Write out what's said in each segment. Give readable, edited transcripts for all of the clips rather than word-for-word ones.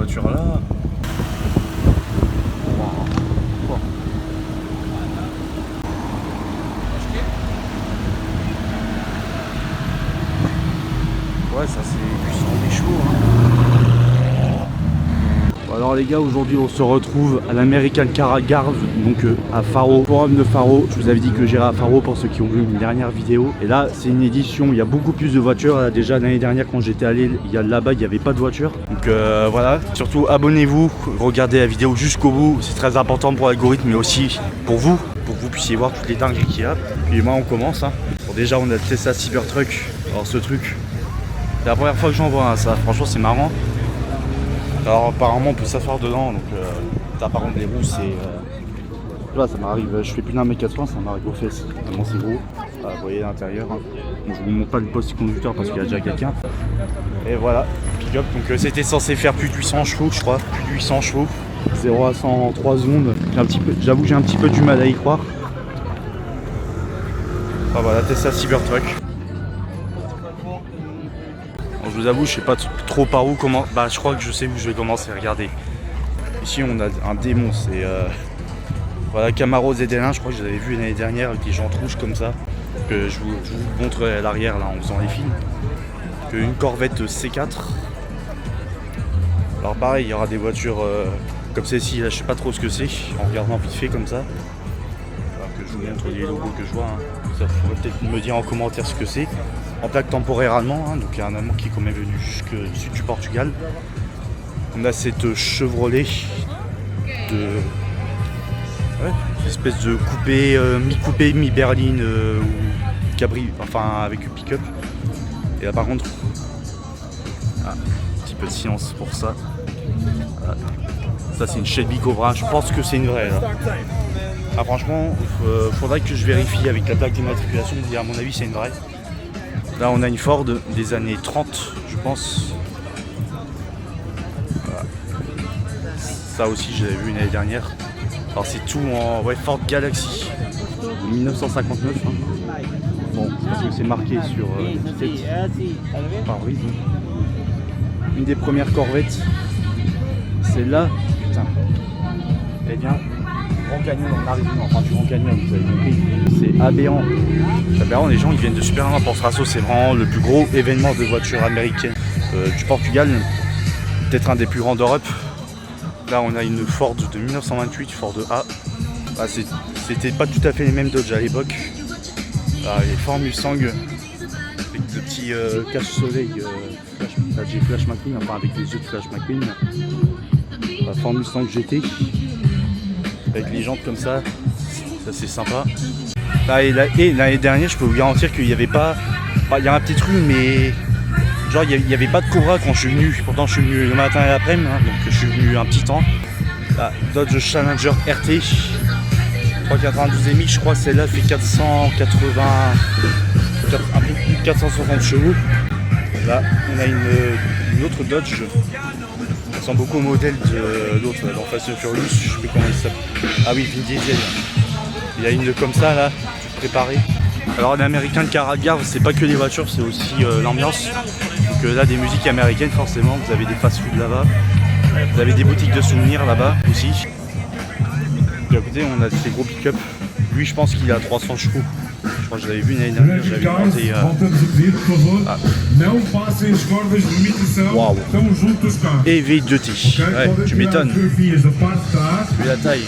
voiture là. Ouais, ça c'est puissant des chevaux. Bon, alors les gars, aujourd'hui on se retrouve à l'American Car Guard, donc à Faro, forum de Faro. Je vous avais dit que j'irais à Faro pour ceux qui ont vu une dernière vidéo. Et là c'est une édition, il y a beaucoup plus de voitures. Là, déjà l'année dernière quand j'étais allé, là-bas il n'y avait pas de voitures. Donc voilà, surtout abonnez-vous, regardez la vidéo jusqu'au bout. C'est très important pour l'algorithme mais aussi pour que vous puissiez voir toutes les dingueries qu'il y a. Puis moi on commence. Hein. Bon, déjà on a le Tesla Cybertruck. Alors ce truc, c'est la première fois que j'en vois, hein, ça. Franchement c'est marrant. Alors apparemment on peut s'asseoir dedans, donc par contre les roues c'est... Là ça m'arrive, je fais plus d'un mètre 80, ça m'arrive aux fesses, vraiment c'est gros. Vous voyez l'intérieur, hein. Donc, je vous montre pas le poste conducteur parce qu'il y a déjà quelqu'un. Et voilà, pick-up, donc c'était censé faire plus de 800 chevaux je crois, plus de 800 chevaux. 0 à 100 en 3 secondes, j'avoue que j'ai un petit peu du mal à y croire. Ah voilà, Tesla Cybertruck. Je vous avoue, je sais pas trop par où comment. Bah, je crois que je sais où je vais commencer. Regardez. Ici, on a un démon. C'est voilà, Camaro ZL1. Je crois que je l'avais vu l'année dernière avec des jantes rouges comme ça. Que je vous montre à l'arrière là en faisant les films. Une Corvette C4. Alors pareil, il y aura des voitures comme celle-ci. Là, je sais pas trop ce que c'est. En regardant vite fait comme ça. Alors que je vous montre les logos que je vois. Hein. Ça pourrait peut-être me dire en commentaire ce que c'est. En plaque temporaire allemand, hein, donc il y a un allemand qui est quand même venu jusqu'au sud du Portugal. On a cette Chevrolet de espèce de coupé, mi-coupé, mi-berline ou cabri, enfin avec une pick-up. Et là par contre, un petit peu de silence pour ça. Voilà. Ça c'est une Shelby Cobra, je pense que c'est une vraie là. Ah, franchement, faudrait que je vérifie avec la plaque d'immatriculation, mais à mon avis c'est une vraie. Là on a une Ford des années 30 je pense. Voilà. Ça aussi je l'avais vu l'année dernière. Alors c'est tout en Ford Galaxy de 1959. Hein. Bon, parce que c'est marqué sur l'étiquette par brise. Une des premières Corvettes. Celle-là, putain. Eh bien, Grand Canyon en Arizona, enfin du Grand Canyon, vous avez compris, c'est aberrant. C'est aberrant, les gens ils viennent de super loin pour ce raceau, c'est vraiment le plus gros événement de voiture américaine du Portugal, peut-être un des plus grands d'Europe. Là on a une Ford de 1928, Ford A. Ah, c'était pas tout à fait les mêmes Dodge à l'époque. Les Ford Mustang avec le petit cache-soleil Flash McQueen, enfin avec les yeux de Flash McQueen. La Ford Mustang GT. Avec les jantes comme ça c'est sympa. Et l'année dernière, je peux vous garantir qu'il n'y avait pas. Il y a un petit truc, mais genre il n'y avait pas de Cobra quand je suis venu. Pourtant, je suis venu le matin et l'après-midi, hein, donc je suis venu un petit temps. Là, Dodge Challenger RT 392 je crois, celle-là fait 480, un peu plus de 460 chevaux. Là, on a une autre Dodge. Ça ressemble beaucoup au modèle de l'autre, dans Fast and Furious, je sais plus comment il s'appelle. Ah oui, Vin Diesel. Il y a une comme ça là, toute préparée. Alors l'American Car Guard, c'est pas que les voitures, c'est aussi l'ambiance. Donc là, des musiques américaines forcément, vous avez des fast-food là-bas. Vous avez des boutiques de souvenirs là-bas aussi. Puis à côté, on a ces gros pick-up. Lui, je pense qu'il a 300 chevaux. Je crois que je l'avais vu l'année dernière, j'avais demandé... Waouh. Et V2T. Ouais, tu m'étonnes. Vu la taille.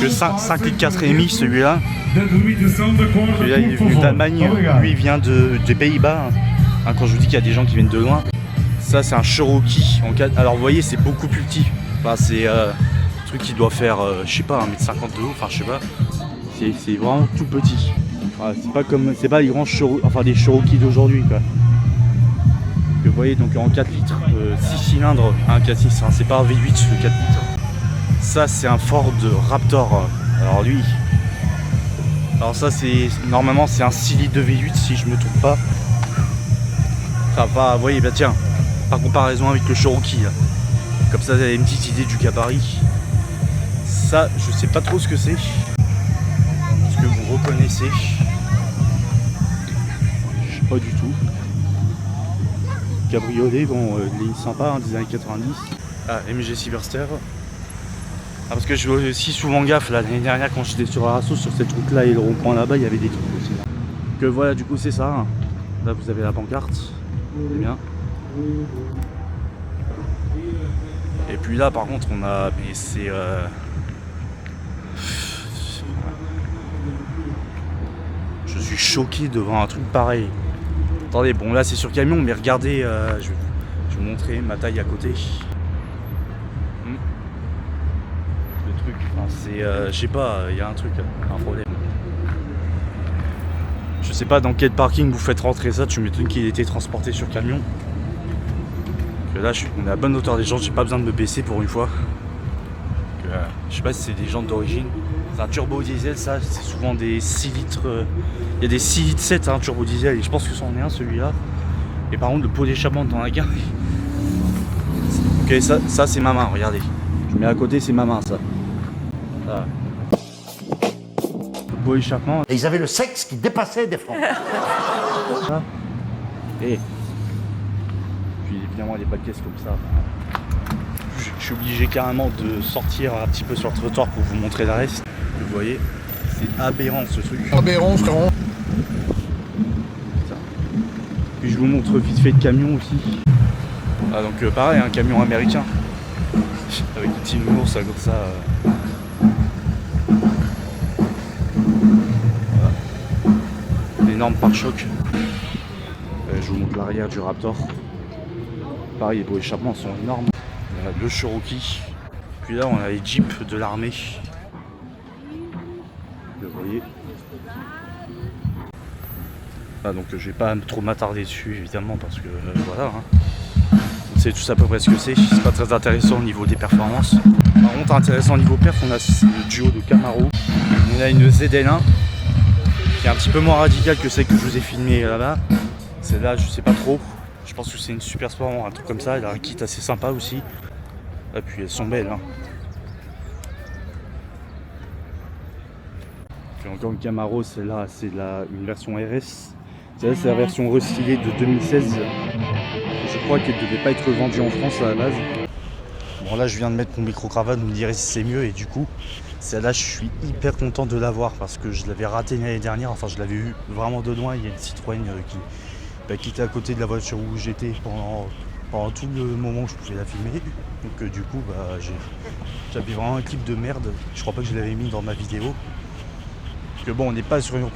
Que 5 litres 4,5 celui-là. Celui-là, il est venu d'Allemagne. Lui, il vient des Pays-Bas. Hein, quand je vous dis qu'il y a des gens qui viennent de loin. Ça, c'est un Cherokee. Alors, vous voyez, c'est beaucoup plus petit. Enfin, c'est un truc qui doit faire, je sais pas, 1,50 m de haut. Enfin, je sais pas. C'est vraiment tout petit. Voilà, c'est pas les grands des Cherokee d'aujourd'hui quoi. Vous voyez donc en 4 litres, 6 cylindres, un 4.6, hein, c'est pas un V8 le 4 litres. Ça c'est un Ford Raptor. Alors lui. Alors ça c'est normalement c'est un 6 litres de V8 si je me trompe pas. Ça va, vous voyez, bah tiens, par comparaison avec le Cherokee là. Comme ça vous avez une petite idée du gabarit. Ça je sais pas trop ce que c'est. Que vous reconnaissez, je sais pas du tout. cabriolet, bon, il est sympa, hein, des années 90. Ah, MG Cyberster. Ah, parce que je fais aussi souvent gaffe, là, l'année dernière quand j'étais sur Arasso, sur cette route là et le rond-point là-bas, il y avait des trucs aussi. Que voilà, du coup c'est ça, hein. Là vous avez la pancarte, c'est bien. Et puis là par contre on a, mais c'est je suis choqué devant un truc pareil. Attendez, bon là c'est sur camion, mais regardez, je vais vous montrer ma taille à côté. Le truc, enfin, c'est, je sais pas, il y a un truc, un problème. Je sais pas dans quel parking vous faites rentrer ça, tu m'étonnes qu'il ait été transporté sur camion. Que là on est à bonne hauteur des jantes, j'ai pas besoin de me baisser pour une fois. Que, je sais pas si c'est des jantes d'origine. C'est un turbo diesel, ça, c'est souvent des 6 litres. Il y a des 6 litres 7 hein, turbo diesel et je pense que c'en est un celui-là. Et par contre le pot d'échappement dans la gare. Ok, ça c'est ma main, regardez. Je mets à côté, c'est ma main ça. Ça. Le pot d'échappement. Et ils avaient le sexe qui dépassait des fronts. Ça. Et puis évidemment les bacs caisses comme ça. Je suis obligé carrément de sortir un petit peu sur le trottoir pour vous montrer le reste. Vous voyez, c'est aberrant ce truc. Aberrant, frérot. Puis je vous montre vite fait le camion aussi. Ah donc pareil, un camion américain. Avec des petits nounours comme ça. Voilà. Énorme pare-choc. Je vous montre l'arrière du Raptor. Pareil, les pots d'échappement sont énormes. Le Cherokee. Puis là, on a les Jeeps de l'armée. Vous voyez. Ah, donc je vais pas trop m'attarder dessus évidemment parce que voilà. Hein. On sait tous à peu près ce que c'est. C'est pas très intéressant au niveau des performances. Par contre, intéressant au niveau perf, on a le duo de Camaro. On a une ZL1 qui est un petit peu moins radicale que celle que je vous ai filmée là-bas. Celle-là, je sais pas trop. Je pense que c'est une super sport, un truc comme ça. Elle a un kit assez sympa aussi. Et puis elles sont belles. Hein. Puis encore une Camaro, celle-là, c'est une version RS. Celle-là, c'est la version restylée de 2016. Je crois qu'elle ne devait pas être vendue en France à la base. Bon là, je viens de mettre mon micro-cravate, vous me direz si c'est mieux. Et du coup, celle-là, je suis hyper content de l'avoir parce que je l'avais raté l'année dernière. Enfin, je l'avais eu vraiment de loin. Il y a une Citroën qui était à côté de la voiture où j'étais pendant tout le moment où je pouvais la filmer. Donc du coup j'avais vraiment un clip de merde. Je crois pas que je l'avais mis dans ma vidéo. Parce que bon, on n'est pas sur une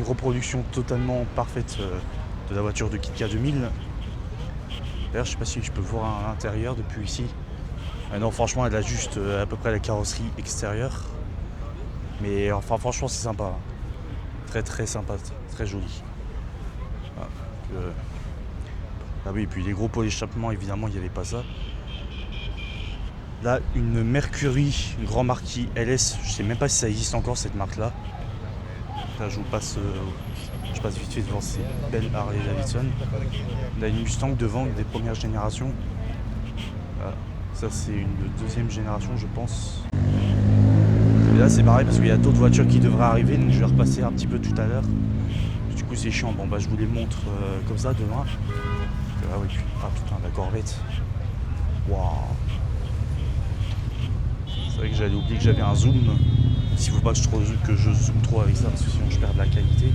reproduction totalement parfaite de la voiture de Kitka 2000. D'ailleurs je sais pas si je peux voir à l'intérieur depuis ici. Non franchement elle a juste à peu près la carrosserie extérieure. Mais enfin franchement c'est sympa. Très très sympa, très joli. Ah oui, et puis les gros pots d'échappement, évidemment, il n'y avait pas ça. Là, une Mercury Grand Marquis LS, je sais même pas si ça existe encore cette marque-là. Là, je passe vite fait devant ces belles Harley Davidson. On a une Mustang devant des premières générations. Là, ça, c'est une deuxième génération, je pense. Et là, c'est pareil parce qu'il y a d'autres voitures qui devraient arriver, donc je vais repasser un petit peu tout à l'heure. Du coup c'est chiant, bon bah je vous les montre comme ça demain. Ah oui, ah putain la Corvette. Waouh. C'est vrai que j'allais oublier que j'avais un zoom. S'il ne faut pas que je zoome trop avec ça parce que sinon je perds de la qualité.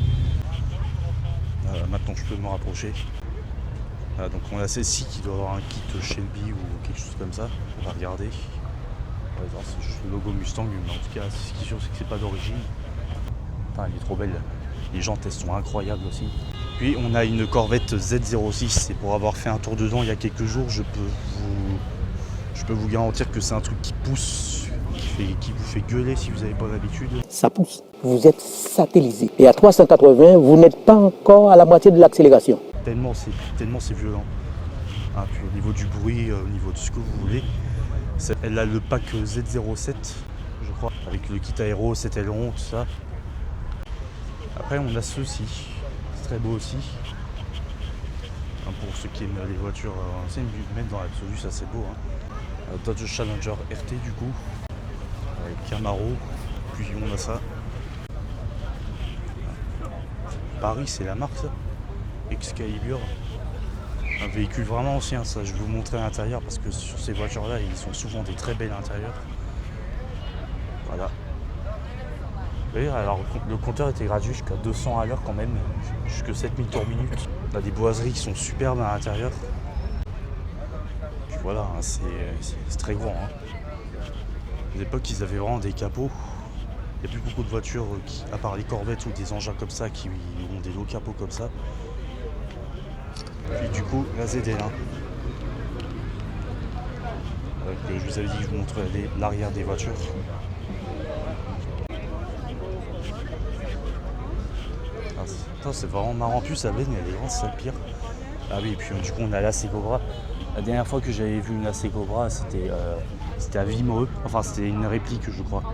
Maintenant je peux me rapprocher. Donc on a celle-ci qui doit avoir un kit Shelby ou quelque chose comme ça. On va regarder. C'est juste le logo Mustang, mais en tout cas ce qui est sûr c'est que c'est pas d'origine. Putain, elle est trop belle. Les jantes elles sont incroyables aussi. Puis on a une Corvette Z06 et pour avoir fait un tour dedans il y a quelques jours, je peux vous garantir que c'est un truc qui pousse, qui vous fait gueuler si vous n'avez pas l'habitude. Ça pousse. Vous êtes satellisé. Et à 380, vous n'êtes pas encore à la moitié de l'accélération. Tellement c'est violent. Ah, puis au niveau du bruit, au niveau de ce que vous voulez. Elle a le pack Z07, je crois, avec le kit aéro, 7 ailerons, tout ça. Après on a ceux-ci, c'est très beau aussi. Pour ceux qui aiment les voitures anciennes, même dans l'absolu ça c'est beau. Hein. Dodge Challenger RT du coup, avec Camaro, puis on a ça. Paris c'est la marque ça, Excalibur. Un véhicule vraiment ancien, ça je vais vous montrer à l'intérieur parce que sur ces voitures là ils sont souvent des très belles intérieurs. Voilà. Vous voyez, alors le compteur était gratuit jusqu'à 200 à l'heure quand même, jusqu'à 7000 tours minute. On a des boiseries qui sont superbes à l'intérieur. Puis voilà, hein, c'est très grand. Hein. À l'époque ils avaient vraiment des capots. Il n'y a plus beaucoup de voitures, à part les Corvettes ou des engins comme ça, qui ont des lots capots comme ça. Puis du coup, la ZL1. Je vous avais dit que je vous montrais l'arrière des voitures. C'est vraiment marrant. En plus, la benne, elle est vraiment, c'est le pire. Ah oui, et puis du coup, on a la Cobra. La dernière fois que j'avais vu une AC Cobra, c'était à Vimeux. Enfin, c'était une réplique, je crois.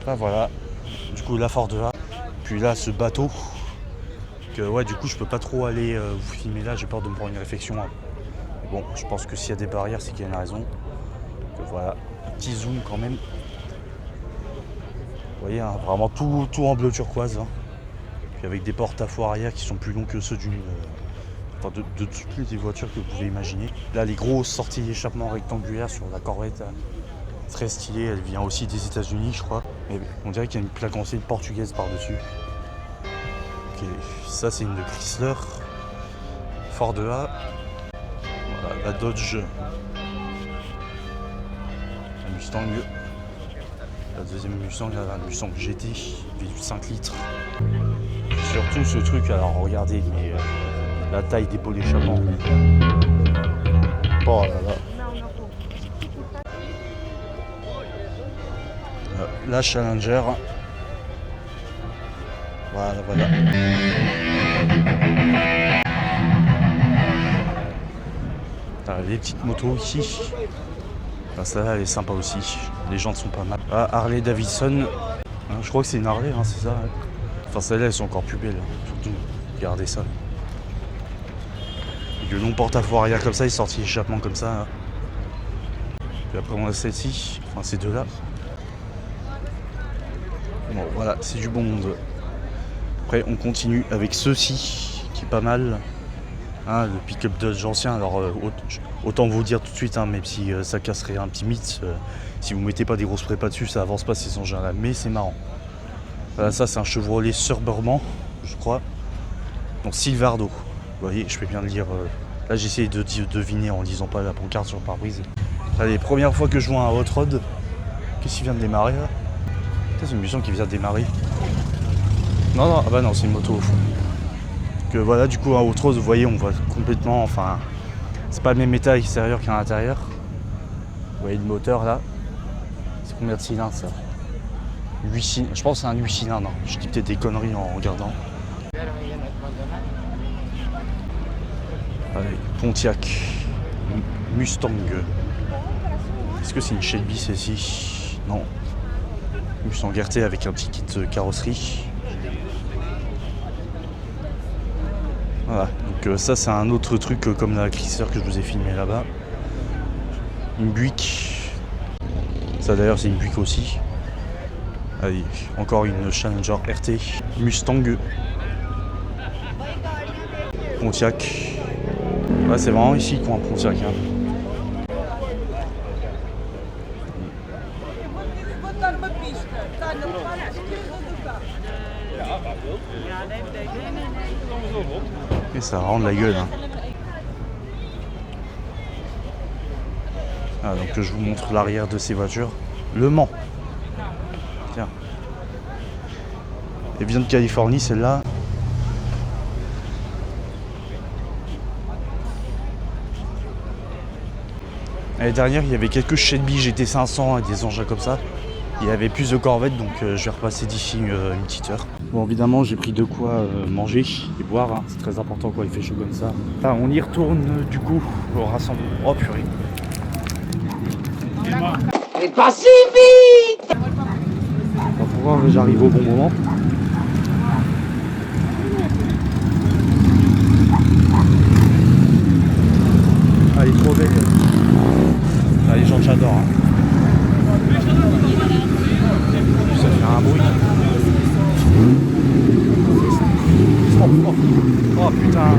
Là, voilà. Du coup, la Ford A. Puis là, ce bateau. Que, ouais, du coup, je peux pas trop aller vous filmer là. J'ai peur de me prendre une réflexion. Hein. Mais bon, je pense que s'il y a des barrières, c'est qu'il y a une raison. Donc, voilà. Un petit zoom quand même. Vous voyez, hein, vraiment tout en bleu turquoise. Hein. Puis avec des porte-à-faux arrière qui sont plus longs que ceux de toutes les voitures que vous pouvez imaginer. Là, les grosses sorties d'échappement rectangulaires sur la Corvette, très stylée. Elle vient aussi des États-Unis, je crois. Et on dirait qu'il y a une plaque ancienne portugaise par-dessus. Okay. Ça, c'est une de Chrysler. Ford A. Voilà, la Dodge. La Mustang. La deuxième Mustang, la Mustang GT, V8 5 litres. Surtout ce truc, alors regardez, mais la taille des pots d'échappement. Oh là là. La Challenger. Voilà. Les petites motos ici. Enfin, celle-là, elle est sympa aussi. Les jantes sont pas mal. Ah, Harley Davidson. Je crois que c'est une Harley, hein, c'est ça. Ouais. Enfin, celles-là, elles sont encore plus belles. Surtout, regardez ça. Et le long porte-à-faux arrière comme ça, il sortit l'échappement comme ça. Hein. Puis après, on a celle-ci. Enfin, ces deux-là. Bon, voilà, c'est du bon monde. Après, on continue avec ceux-ci, qui est pas mal. Hein, le pick-up Dodge ancien. Alors, autant vous dire tout de suite, hein, même si ça casserait un petit mythe, si vous mettez pas des grosses prépas dessus, ça avance pas ces engins-là. Mais c'est marrant. Voilà, ça, c'est un Chevrolet Suburban, je crois. Donc, Silverado. Vous voyez, je peux bien le lire. Là, j'ai essayé de deviner en lisant pas la pancarte sur le pare-brise. Allez, première fois que je vois un hot rod. Qu'est-ce qui vient de démarrer là? C'est une mission qui vient de démarrer. Non, ah bah non, c'est une moto au fond. Que voilà, du coup, un hot rod, vous voyez, on voit complètement, enfin, c'est pas le même état extérieur qu'à l'intérieur. Vous voyez le moteur là. C'est combien de cylindres ça? 8 cylindres, je pense que c'est un 8 cylindres. Je dis peut-être des conneries en regardant. Allez, Pontiac Mustang. Est-ce que c'est une Shelby celle-ci? Non. Mustang RT avec un petit kit carrosserie. Voilà, donc ça c'est un autre truc comme la Chrysler que je vous ai filmé là-bas. Une Buick. Ça d'ailleurs c'est une Buick aussi. Allez, encore une Challenger RT. Mustang. Pontiac. Ouais, c'est vraiment ici qu'on a Pontiac. Hein. Et ça rend de la gueule. Hein. Ah, donc je vous montre l'arrière de ces voitures. Le Mans. Tiens. Elle vient de Californie celle-là. L'année dernière, il y avait quelques Shelby GT500 et des engins comme ça. Il y avait plus de Corvette, donc je vais repasser d'ici une petite heure. Bon, évidemment, j'ai pris de quoi manger et boire. Hein. C'est très important quand il fait chaud comme ça. Ah, on y retourne du coup au rassemblement. Oh purée. Mais pas si vite! On va pouvoir, j'arrive au bon moment. Ah, elle est trop belle. Ah, les gens j'adore. Hein. Ça fait un bruit. Oh putain.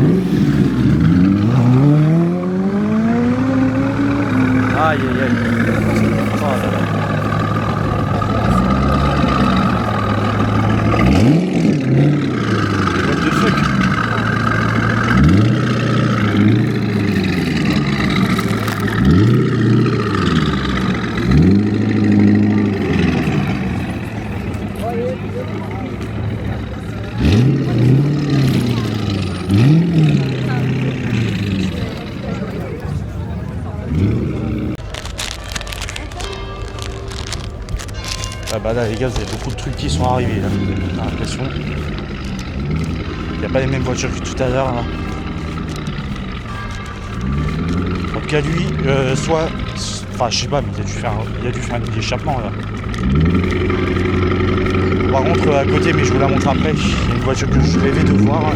Bah là les gars, vous avez beaucoup de trucs qui sont arrivés là, j'ai l'impression. Il n'y a pas les mêmes voitures que tout à l'heure là. En tout cas lui, soit... Enfin je sais pas, mais il a dû faire un échappement là. Par contre à côté, mais je vous la montre après, il y a une voiture que je rêvais de voir.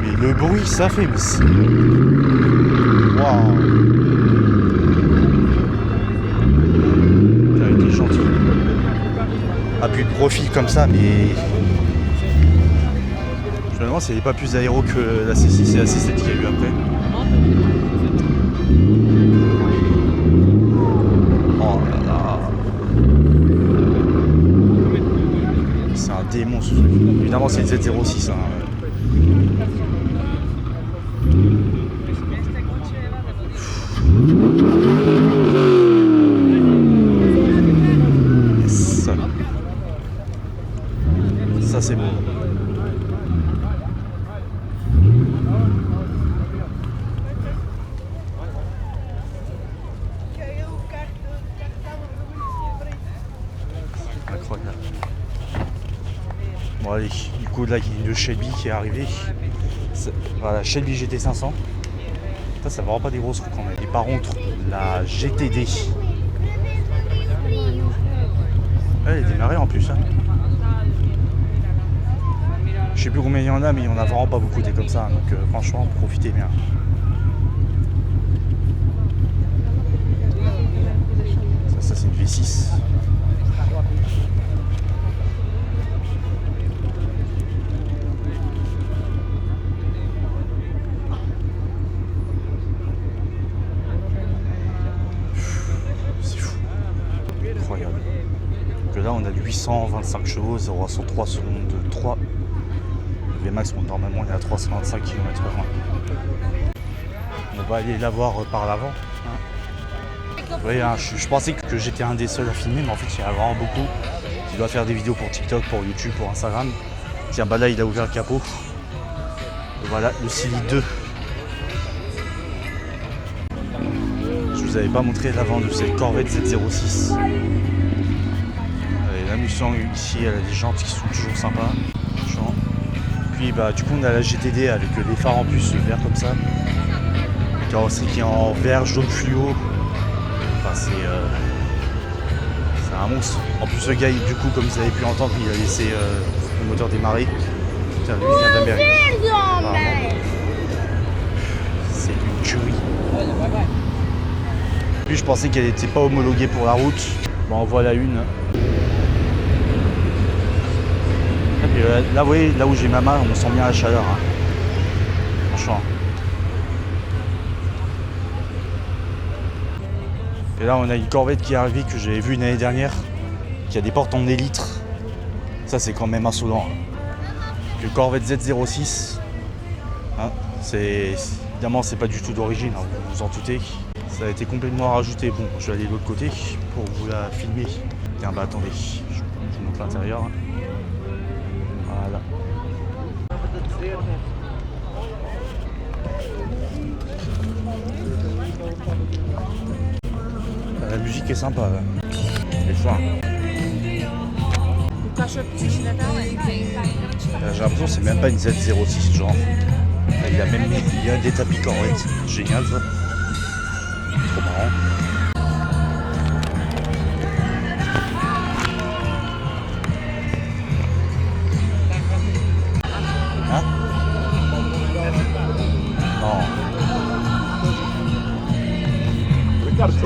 Mais le bruit ça fait, mais c'est... Waouh. Ça a été gentil. Appui de profil comme ça, mais... Je me demande s'il n'y avait pas plus d'aéro que la C6 et la C7 qu'il y a eu après. Oh là là. C'est un démon ce truc. Évidemment c'est une Z06 hein. Ça c'est beau. Incroyable. Bon allez, du coup là il y a une Shelby qui est arrivée. Voilà, Shelby GT500. Ça va vraiment pas des grosses roues quand même. Et par contre, la GTD. Elle est démarrée en plus. Hein. Je sais plus combien il y en a, mais il y en a vraiment pas beaucoup des comme ça. Donc franchement, profitez bien. Ça c'est une V6. Incroyable. Donc là on a 825 chevaux, 0 à 103 secondes 3. Le VMAX normalement il est à 325 km/h. On va aller la voir par l'avant. Vous voyez, hein, je pensais que j'étais un des seuls à filmer, mais en fait il y en a vraiment beaucoup. Il doit faire des vidéos pour TikTok, pour YouTube, pour Instagram. Tiens bah là il a ouvert le capot. Et voilà le Cili 2. Je vous avais pas montré l'avant de cette Corvette Z06. La Mustang ici, elle a des jantes qui sont toujours sympas. Puis bah du coup on a la GTD avec les phares en plus vert comme ça. La carrosserie qui est en vert jaune fluo. Enfin c'est un monstre. En plus le gars du coup comme vous avez pu entendre il a laissé le moteur démarrer. Putain lui il vient d'Amérique. C'est une tuerie. Puis je pensais qu'elle n'était pas homologuée pour la route. Bon, en voilà une. Et là, vous voyez, là où j'ai ma main, on sent bien la chaleur. Hein. Franchement. Et là, on a une Corvette qui est arrivée que j'avais vue l'année dernière, qui a des portes en élytre. Ça, c'est quand même insolent. Hein. Le Corvette Z06. Hein, évidemment, c'est pas du tout d'origine, hein, vous vous en doutez. Ça a été complètement rajouté. Bon, je vais aller de l'autre côté pour vous la filmer. Tiens, bah attendez, je vous montre l'intérieur. Voilà. La musique est sympa. Là. Les fois. J'ai l'impression que c'est même pas une Z06 genre. Il y a même des tapis Corvette. Génial ça. Trop marrant. Hein? Non.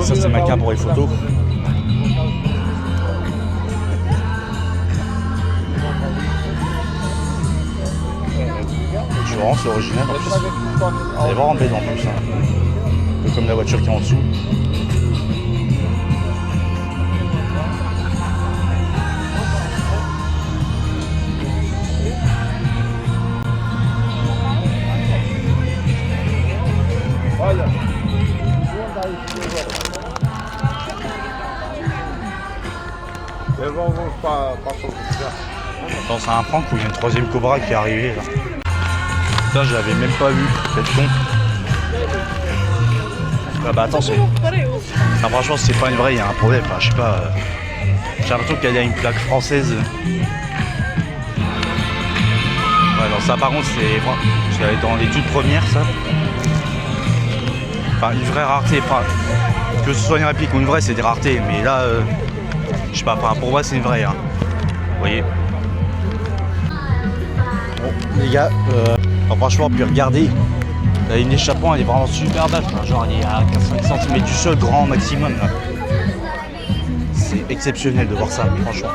Ça c'est ma cam pour les photos. Durant, c'est original en plus. Elle est vraiment belle en plus. Hein. Un peu comme la voiture qui est en dessous. Attends, c'est un prank où il y a une troisième Cobra qui est arrivée là. Putain, je l'avais même pas vu, faites con. Ah bah attention. Non, franchement, c'est pas une vraie, il y a un problème. Enfin, je sais pas. J'ai l'impression qu'elle a une plaque française. Ouais, alors ça par contre, c'est. Je l'avais dans les toutes premières, ça. Enfin, une vraie rareté. Enfin, que ce soit une réplique ou une vraie, c'est des raretés. Mais là, je sais pas, enfin, pour moi, c'est une vraie. Hein. Vous voyez. Bon, les gars, franchement, puis regardez. La ligne d'échappement, elle est vraiment super basse. Enfin, genre, elle est à 5 cm du sol, grand maximum. Là. C'est exceptionnel de voir ça, franchement.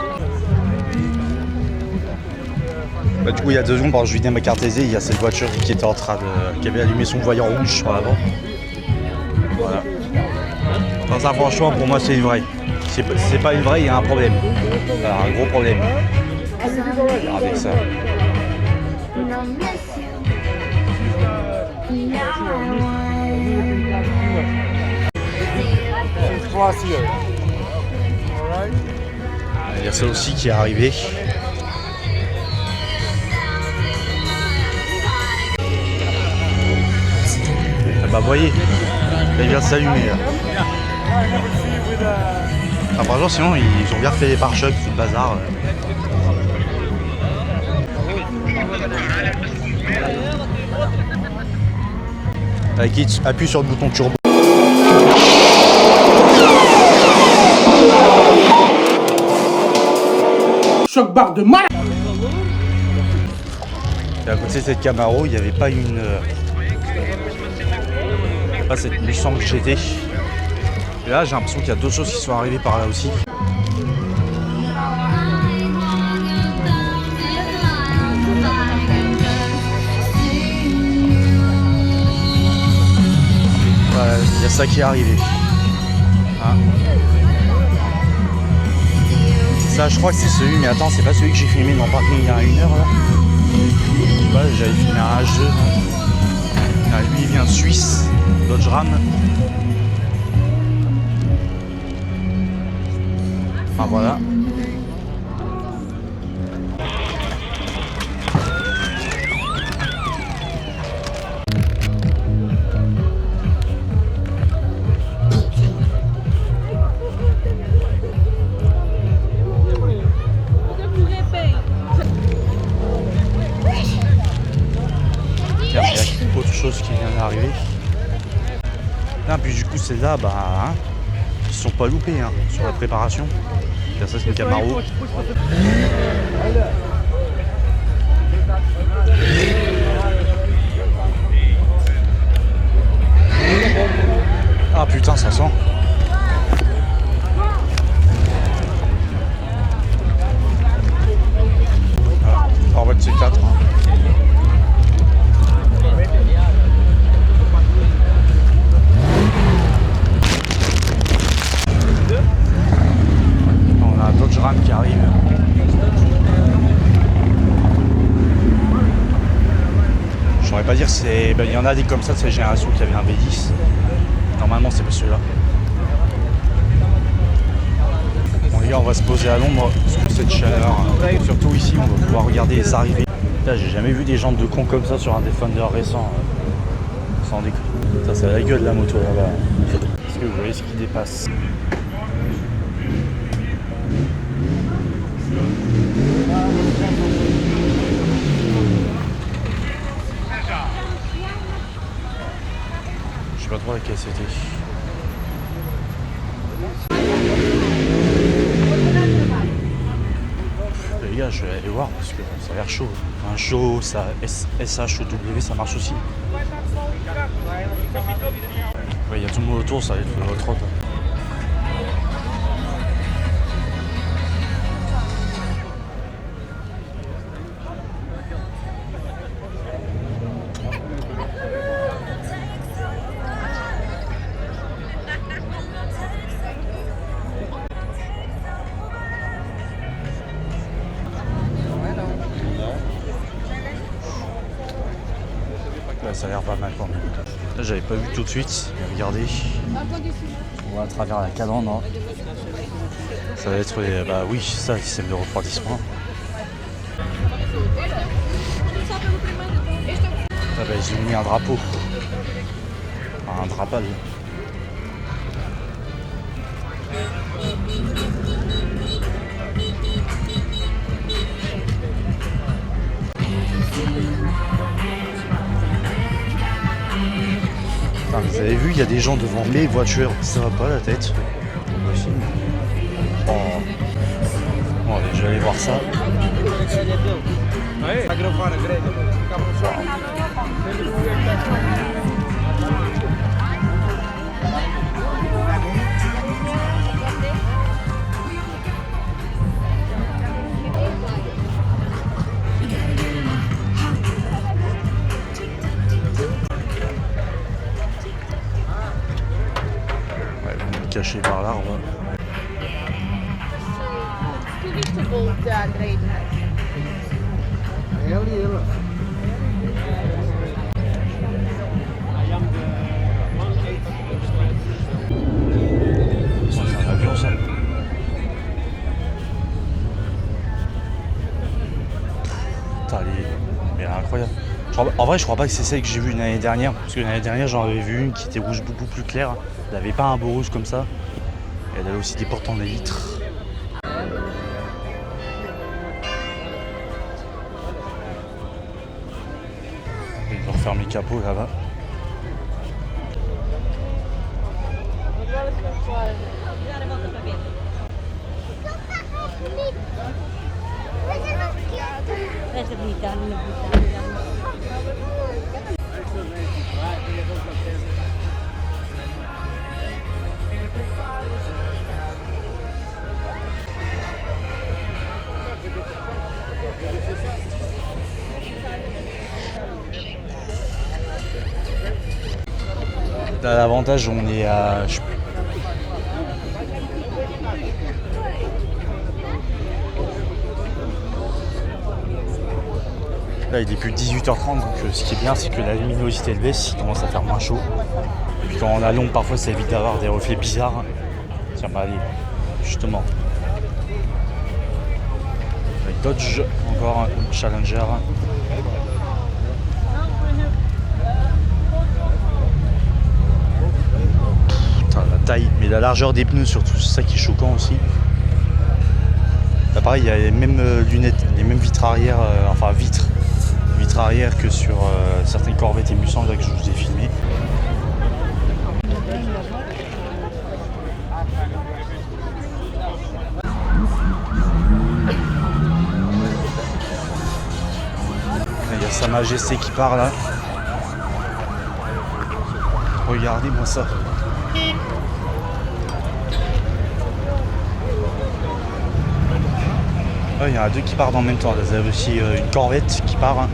Bah, du coup, il y a 2 secondes, quand je vidais ma carte aisée, il y a cette voiture qui était en train de. Qui avait allumé son voyant rouge sur l'avant. Voilà. Enfin, ça, franchement, pour moi, c'est une vraie. C'est pas une vraie, il y a un problème. Alors, un gros problème. Regardez ça. Il y a ça aussi qui est arrivé. Ah bah voyez, là, il vient de s'allumer là. Ah, franchement, sinon ils ont bien fait les pare-chocs, tout le bazar. Avec qui appuie sur le bouton turbo. Choc barre de mal. Et à côté de cette Camaro, il n'y avait pas une. Pas cette Mustang GT. Et là, j'ai l'impression qu'il y a d'autres choses qui sont arrivées par là aussi. Voilà, il y a ça qui est arrivé. Hein. Ça, je crois que c'est celui, mais attends, c'est pas celui que j'ai filmé dans le parking il y a 1 heure là. Je sais pas, j'avais filmé un H2. Là, lui, il vient de Suisse, Dodge Ram. Enfin voilà. Il y a autre chose qui vient d'arriver. Là, puis du coup, celle-là, bah, hein, ils se sont pas loupés hein, sur la préparation. Là, ça, c'est une Camaro. Ah putain, ça sent. En fait, c'est 4. Hein. On a un Dodge Ram qui arrive. Je saurais pas dire, c'est. Ben, il y en a des comme ça de cette génération qui avait un V10. Normalement, c'est pas celui-là. Bon, les gars, on va se poser à l'ombre sous cette chaleur. Surtout ici, on va pouvoir regarder les arrivées. Là, j'ai jamais vu des gens de cons comme ça sur un Defender récent. Sans déconner. Ça, c'est la gueule de la moto là-bas. Est-ce que vous voyez ce qui dépasse? Je sais pas trop laquelle c'était. Les gars, je vais aller voir parce que ça a l'air chaud. Un chaud, ça SH ou W, ça marche aussi. Ouais, il y a tout le monde autour, ça va être le hot rod. Là, ça a l'air pas mal quand même. Là, j'avais pas vu tout de suite, mais regardez. On voit à travers la cadran, non? Ça va être les, bah oui, ça, le système de refroidissement. Ah bah, ils ont mis un drapeau. Enfin, un drapal. Putain, vous avez vu, il y a des gens devant mes voitures. Ça va pas la tête. Oh. Bon, allez, je vais aller voir ça. Ouais, vous me cachez par l'arbre. C'est un avion ça. Putain, mais incroyable. En vrai, je crois pas que c'est celle que j'ai vue l'année dernière. Parce que l'année dernière, j'en avais vu une qui était rouge beaucoup plus claire. Elle n'avait pas un beau rouge comme ça. Et elle avait aussi des portes en vitre. Ils ont refermé le capot là-bas. Là, l'avantage, on est à... Là, il est plus de 18h30, donc ce qui est bien, c'est que la luminosité elle baisse, il commence à faire moins chaud. Et puis quand on a l'ombre, parfois, ça évite d'avoir des reflets bizarres. Tiens, bah allez, justement. Avec Dodge, encore un Challenger. Putain, la taille, mais la largeur des pneus surtout, c'est ça qui est choquant aussi. Là, pareil, il y a les mêmes lunettes, les mêmes vitres arrière, enfin vitres arrière que sur certaines Corvettes et Mustang là que je vous ai filmé. Il y a Sa Majesté qui part là. Regardez-moi ça. Il y en a deux qui partent en même temps. Vous avez aussi une Corvette qui part. Hein.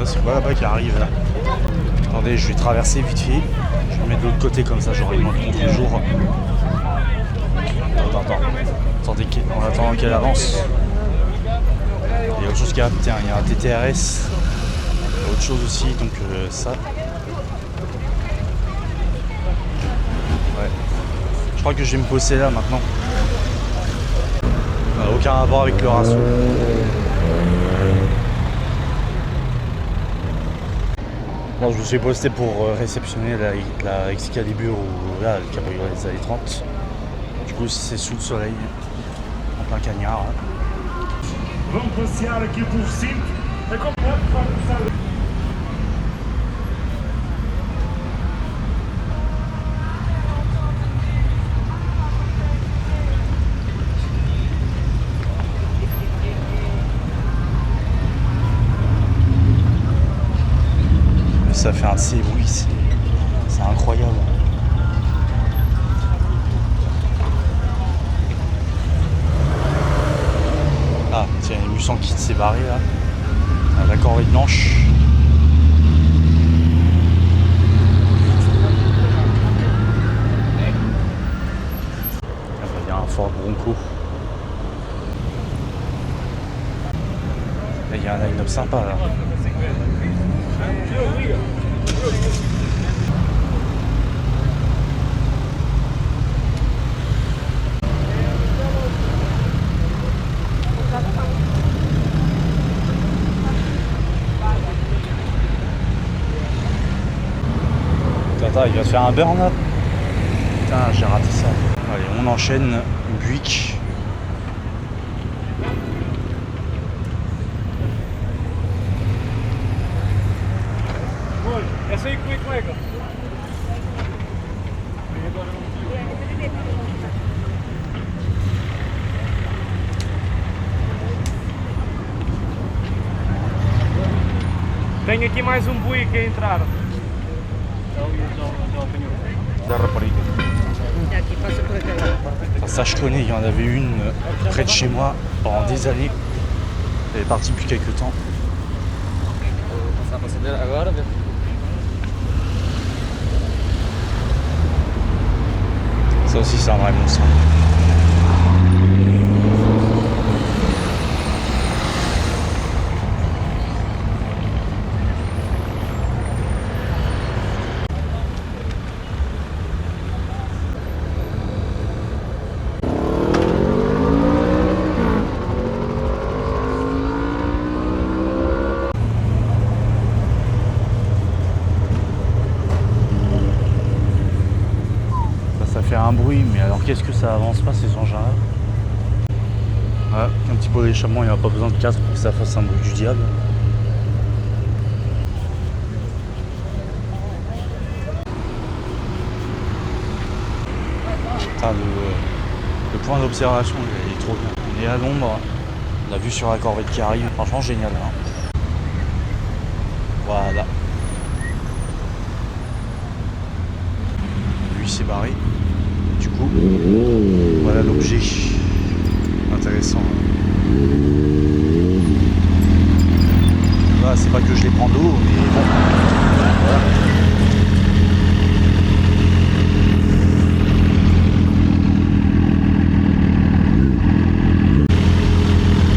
C'est quoi là-bas qui arrive là? Attendez, je vais traverser vite fait. Je vais me mettre de l'autre côté comme ça, j'aurai moins de contre-jour. Attendez, en attendant qu'elle avance. Il y a autre chose qui arrive, tiens, il y a un TTRS. Il y a autre chose aussi, donc ça. Ouais. Je crois que je vais me poser là maintenant. Aucun rapport avec le ratio. Bon, je me suis posté pour réceptionner la Excalibur ou là, le cabriolet des années 30. Du coup, c'est sous le soleil, en plein cagnard. Vamos passear aqui pelo recinto. Ça fait un de ces bruits, c'est incroyable. Ah, tiens, il y a Mustang qui s'est barré là. La Corvette blanche. Il y a un Ford Bronco. même sympa là. Tata, il va se faire un burn là. Putain, j'ai raté ça. Allez, on enchaîne. Buick. Essa aí, como é que é, cara? Tenho aqui mais bui que entrar. Enfin, ça je connais, il y en avait une près de chez moi pendant des années. Elle est partie depuis quelques temps. Ça aussi c'est un vrai monstre. Ça fait un bruit, mais alors qu'est-ce que ça avance pas ces engins-là? Ouais, un petit pot d'échappement, il n'y a pas besoin de casque pour que ça fasse un bruit du diable. Putain, le point d'observation, il est trop bien. On est à l'ombre, on a vu sur la corvette qui arrive, franchement génial. Hein. Voilà. Lui s'est barré. Du coup, voilà l'objet intéressant. Là, c'est pas que je les prends d'eau, mais bon. Voilà.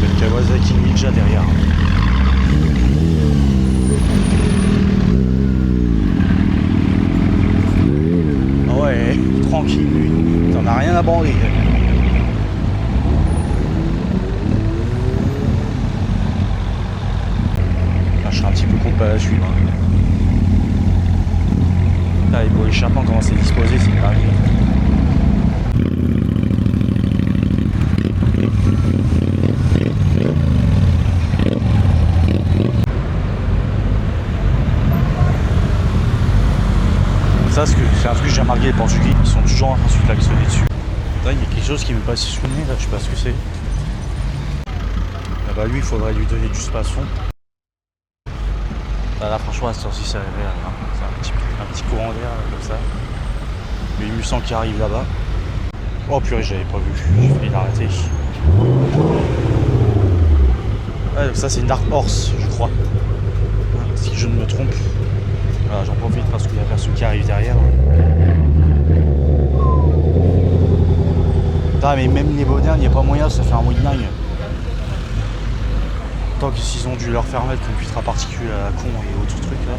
Le Kawasaki Ninja derrière. Ah ouais, tranquille lui. T'en as rien à branler. Là, je serais un petit peu con de pas la suivre. Là, les pots échappants, comment c'est disposé, c'est grave. Ça, c'est un truc que j'ai remarqué, les Portugais, ils sont toujours en train de se klaxonner dessus. Là, il y a quelque chose qui me passe sous le nez, là, je sais pas ce que c'est. Ah bah lui, il faudrait lui donner du space-fond. Là, franchement, à cette heure-ci, ça réveille, hein. C'est un petit courant d'air, comme ça. Le Mustang qui arrive là-bas. Oh purée, j'avais pas vu, j'ai failli l'arrêter. Ouais, donc ça, c'est une Dark Horse, je crois. Si je ne me trompe. Voilà, j'en profite parce qu'il y a personne qui arrive derrière. Putain, mais même les modernes, il n'y a pas moyen, ça fait un bruit de dingue. Tant que s'ils ont dû leur faire mettre une vitre à particules à la con et autres trucs là.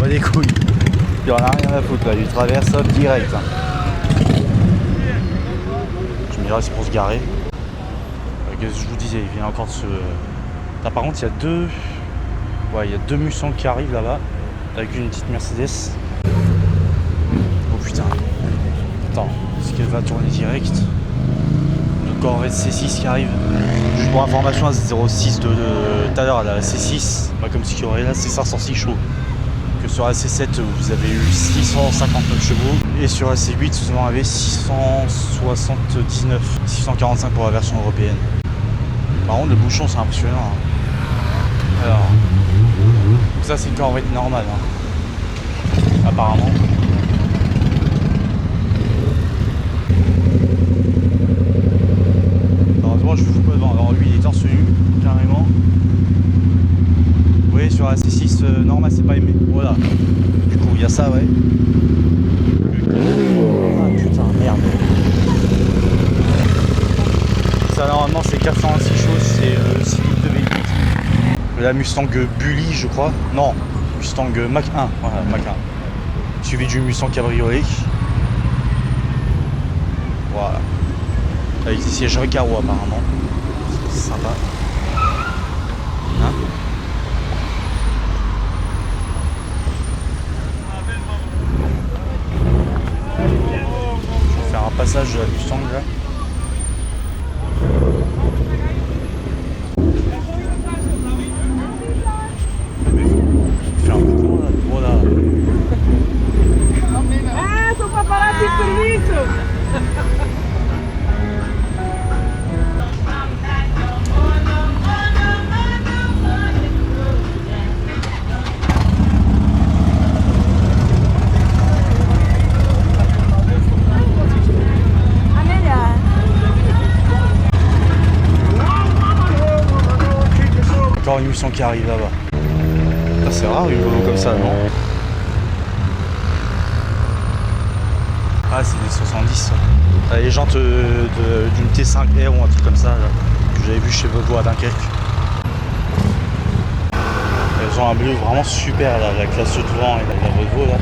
Les couilles. Il en a rien à foutre là, il traverse hop direct. Je me dirais c'est pour se garer. Qu'est-ce que je vous disais, il vient encore de se. Là par contre il y a deux. Ouais, il y a deux Mustangs qui arrivent là-bas. Avec une petite Mercedes. Oh putain. Attends, est-ce qu'elle va tourner direct? Une Corvette C6 qui arrive. Juste pour information, la 06 de tout à l'heure, la C6, bah, comme ce qu'il y aurait là, c'est 506 chevaux. Que sur la C7 vous avez eu 659 chevaux et sur la C8 vous en avez 679, 645 pour la version européenne. Par contre le bouchon c'est impressionnant. Hein. ça c'est Corvette normal, hein. Apparemment. Heureusement je vous fous pas devant. Alors lui il est torse nu, carrément. Vous voyez sur la C6 normal c'est pas aimé. Voilà. Du coup il y a ça, ouais. Ah putain, merde. Ça normalement c'est 426 choses, c'est 6 litres de véhicule. La Mustang Bully je crois. Non, Mustang Mach 1. Voilà, Mach 1. Suivi du Mustang Cabriolet. Voilà. Avec des sièges Recaro apparemment. C'est sympa. Hein? Je vais faire un passage de la Mustang là. Faire un peu de là. Voilà. Ah, sou paparazzi per isso! Encore une Mustang qui arrive là-bas. C'est rare une Volvo comme ça, non? Ah, c'est des 70 ça. Ah, les jantes d'une T5R ou un truc comme ça là, que j'avais vu chez Volvo à Dunkerque. Elles ont un bleu vraiment super là, la classe devant et la Volvo là.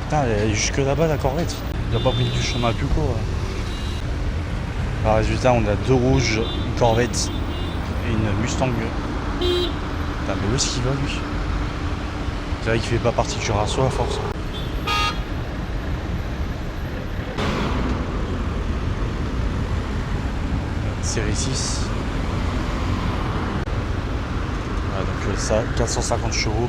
Putain, elle est jusque là-bas la Corvette. Il a pas pris du chemin plus court. Là. Alors, résultat, on a deux rouges, une Corvette et une Mustang. Putain, mais où est-ce qu'il va lui? C'est vrai qu'il fait pas partie de Curaçao à force. Série 6. Voilà, donc ça, 450 chevaux.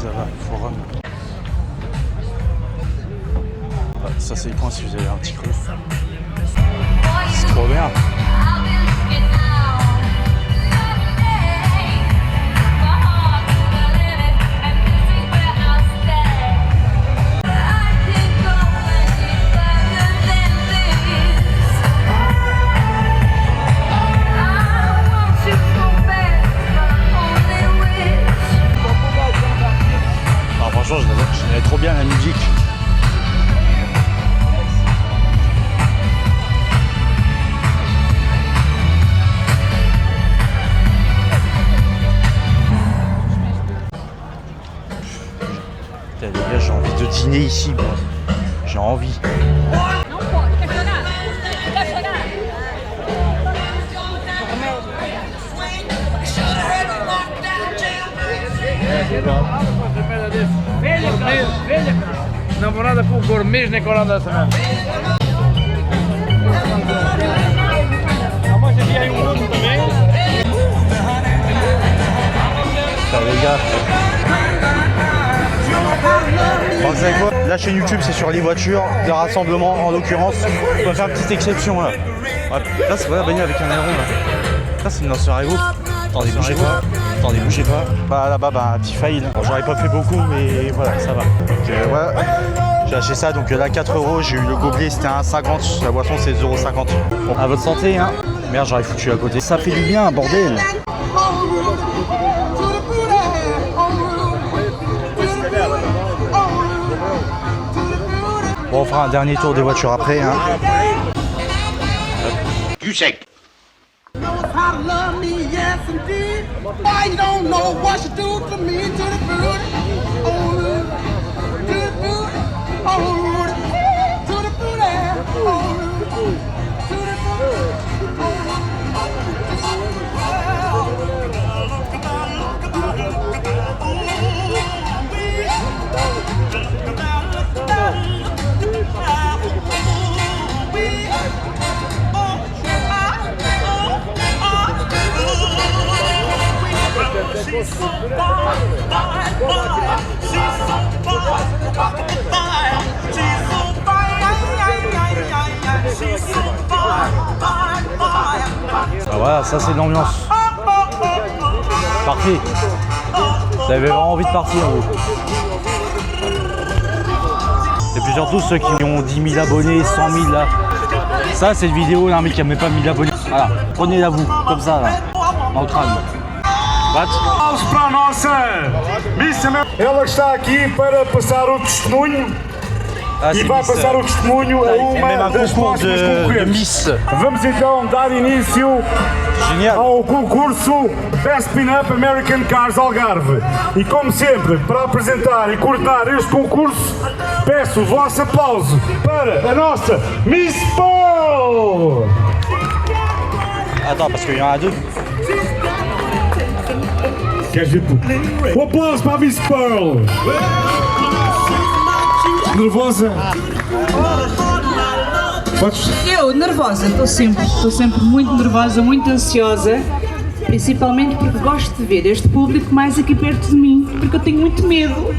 Là-bas, forum. Ah, ça c'est le coin si vous avez un petit creux. C'est trop bien. Franchement, j'aimais trop bien la musique. Putain, les gars, j'ai envie de dîner ici, moi. J'ai envie. Velha, namorada com gourmet na corona também. Ah, moi j'ai dit à une ronde também. Ça les gars. Bon, vous savez quoi? La chaîne YouTube c'est sur les voitures, des rassemblements en l'occurrence. On va faire une petite exception là. Ouais, là c'est pas la bagnole avec un aileron là. Ça c'est une lanceur Evo. Attendez, bougez pas. Attendez, bougez pas. Bah là-bas, bah, un petit fail. Bon, j'aurais pas fait beaucoup, mais voilà, ça va. Donc, ouais. J'ai acheté ça, donc là 4 €. J'ai eu le gobelet, c'était 1,50 €. La boisson, c'est 2,50 €. Bon, à votre santé, hein. Merde, j'aurais foutu à côté. Ça fait du bien, bordel. Bon, on fera un dernier tour des voitures après, hein. Du sec. How to love me, yes indeed. Why you don't know what you do to me, to the booty, oh, to the booty, oh, to the booty, oh, to the She's so fine, fine, fine. She's so fine. Voilà, ça c'est l'ambiance. Parfait. Vous avez vraiment envie de partir, vous. Et puis surtout ceux qui ont 10 000 abonnés, 100 000 là. Ça c'est une vidéo d'un mec qui n'a même pas 1000 abonnés. Voilà, prenez-la vous, comme ça là, dans le crâne. What? Para a nossa Miss América. Ela está aqui para passar o testemunho Ah, e vai Miss, passar o testemunho a il fait même uma un das concours próximas de concorrentes. Miss. Vamos então dar início Génial. ao concurso Best Pin-Up American Cars Algarve. E como sempre, para apresentar e coordenar este concurso, peço o vosso aplauso para a nossa Miss Pearl! Attends, parce qu'il y en a deux. Queres ver tu? Um aplauso para a Miss Pearl! Nervosa? Podes? Eu, nervosa, estou sempre muito nervosa, muito ansiosa, principalmente porque gosto de ver este público mais aqui perto de mim, porque eu tenho muito medo.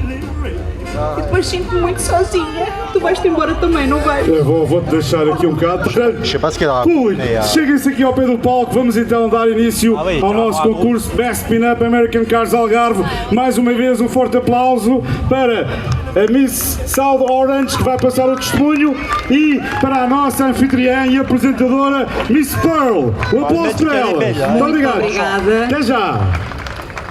E depois sinto-me muito sozinha. Tu vais-te embora também, não vais? Eu vou-te deixar aqui um bocado. Je sais pas ce qu'il y a. Público, cheguem-se aqui ao pé do palco, vamos então dar início oui, ao nosso concurso Best Pin-Up American Cars Algarve. Mais uma vez um forte aplauso para a Miss South Orange, que vai passar o testemunho, e para a nossa anfitriã e apresentadora Miss Pearl. Um aplauso para ela. Muito obrigado. Obrigada. Até já.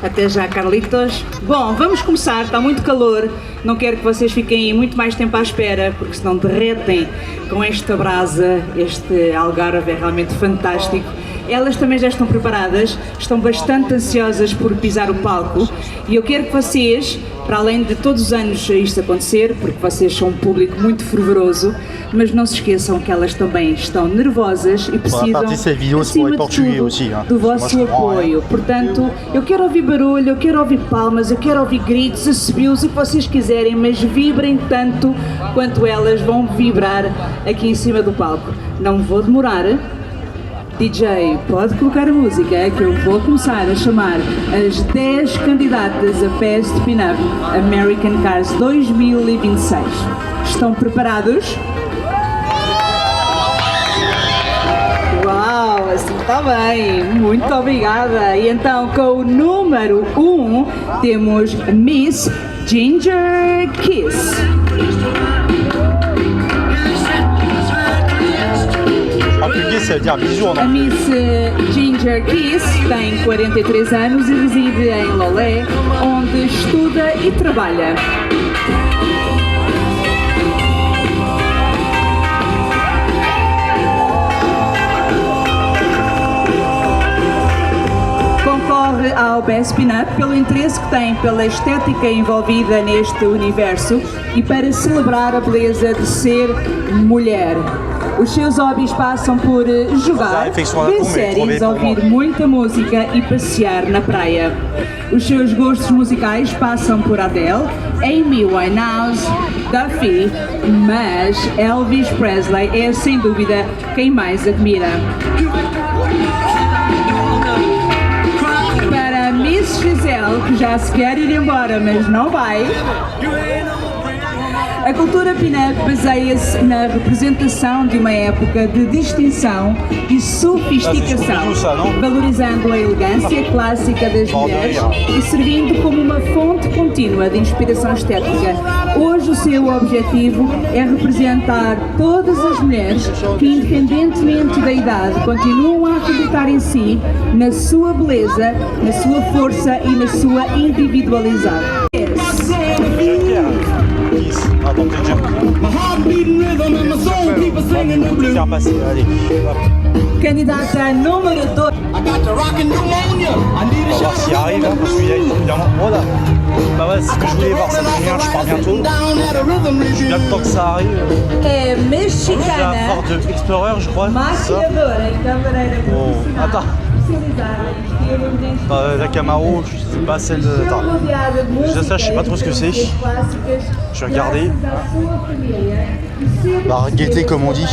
Até já, Carlitos. Bom, vamos começar, está muito calor. Não quero que vocês fiquem muito mais tempo à espera, porque senão derretem com esta brasa. Este Algarve é realmente fantástico. Elas também já estão preparadas, estão bastante ansiosas por pisar o palco e eu quero que vocês, para além de todos os anos isto acontecer, porque vocês são um público muito fervoroso, mas não se esqueçam que elas também estão nervosas e precisam, acima de tudo, do vosso apoio. Portanto, eu quero ouvir barulho, eu quero ouvir palmas, eu quero ouvir gritos, assobios, o que vocês quiserem, mas vibrem tanto quanto elas vão vibrar aqui em cima do palco. Não vou demorar. DJ, pode colocar a música que eu vou começar a chamar as 10 candidatas a Best Pin-Up American Cars 2026. Estão preparados? Uau, assim está bem, muito obrigada. E então com o número 1 temos Miss Ginger Kiss. Ça veut dire bisous en A Miss Ginger Kiss tem 43 anos e reside em Lolé, onde estuda e trabalha. Concorre ao Best Pin-Up pelo interesse que tem pela estética envolvida neste universo e para celebrar a beleza de ser mulher. Os seus hobbies passam por jogar, ver séries, ouvir muita música e passear na praia. Os seus gostos musicais passam por Adele, Amy Winehouse, Duffy, mas Elvis Presley é sem dúvida quem mais admira. Para Miss Giselle, que já se quer ir embora, mas não vai, a cultura pin-up baseia-se na representação de uma época de distinção e sofisticação, valorizando a elegância clássica das mulheres e servindo como uma fonte contínua de inspiração estética. Hoje o seu objetivo é representar todas as mulheres que, independentemente da idade, continuam a acreditar em si, na sua beleza, na sua força e na sua individualidade. Attends, faire passer, allez. Candidata número 2. On va voir s'il arrive, hein, parce qu'il y a évidemment. Voilà. Bah ouais, c'est ce que je voulais voir, ça devient, je pars bientôt. Bien le temps que ça arrive. É La mexicana, Ford Explorer, je crois. c'est ça. maquiadora e cabeleireira Oh, profissional, attends. especializada em estilo de La Camaro, je sais pas celle de. Attends. rodeada de música Ça, je sais pas trop ce que c'est. e clássicas, Je vais regarder. graças à sua família, e sempre Bah, gaieté, comme on dit.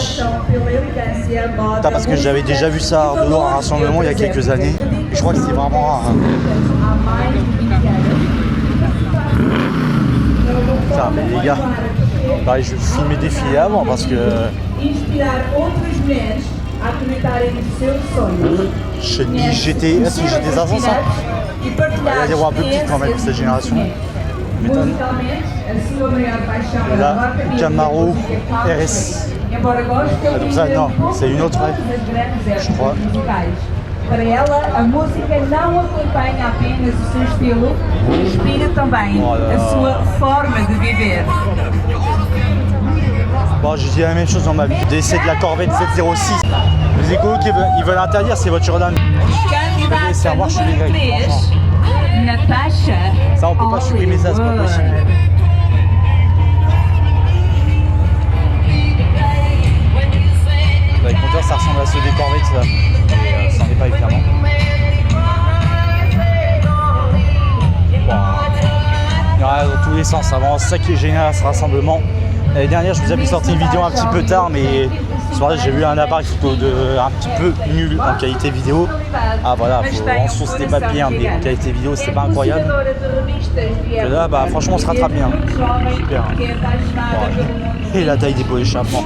pela elegância, moda, Putain, parce que j'avais déjà vu ça dehors à un rassemblement il y a quelques années. Et je crois que c'est vraiment rare. Hein. há mais de 20 anos. Putain, mais les gars. Pareil, je vais filmer défiler avant parce que. Inspirar outras mulheres a acreditarem nos seus sonhos. Shelby GT, si GT 500. Il y a des voix un peu petites quand même, cette génération. M'étonne. Et là, Camaro RS. Ah, donc ça, non, c'est une autre, ouais, je crois. Para ela, a música não acompanha apenas o seu estilo, inspira também a sua forma de viver. Bon, je dis la même chose dans ma vie. Décès de la Corvette 706. Les écolos qui veulent interdire ces voitures-là. Candidata número 3, Natasha. Ça, on peut pas supprimer ça, c'est pas possible. Les compteurs, ça ressemble à ceux des Corvettes, là. Mais ça n'en est pas évidemment. Bon. Il y en a dans tous les sens. C'est vraiment ça qui est génial à ce rassemblement. L'année dernière, je vous avais sorti une vidéo un petit peu tard, mais ce soir j'ai vu un appareil un petit peu nul en qualité vidéo. Ah voilà, en son c'était pas bien, mais en qualité vidéo c'était pas incroyable. Et là, bah franchement, on se rattrape bien. Super. Bon. Et la taille des pots d'échappement.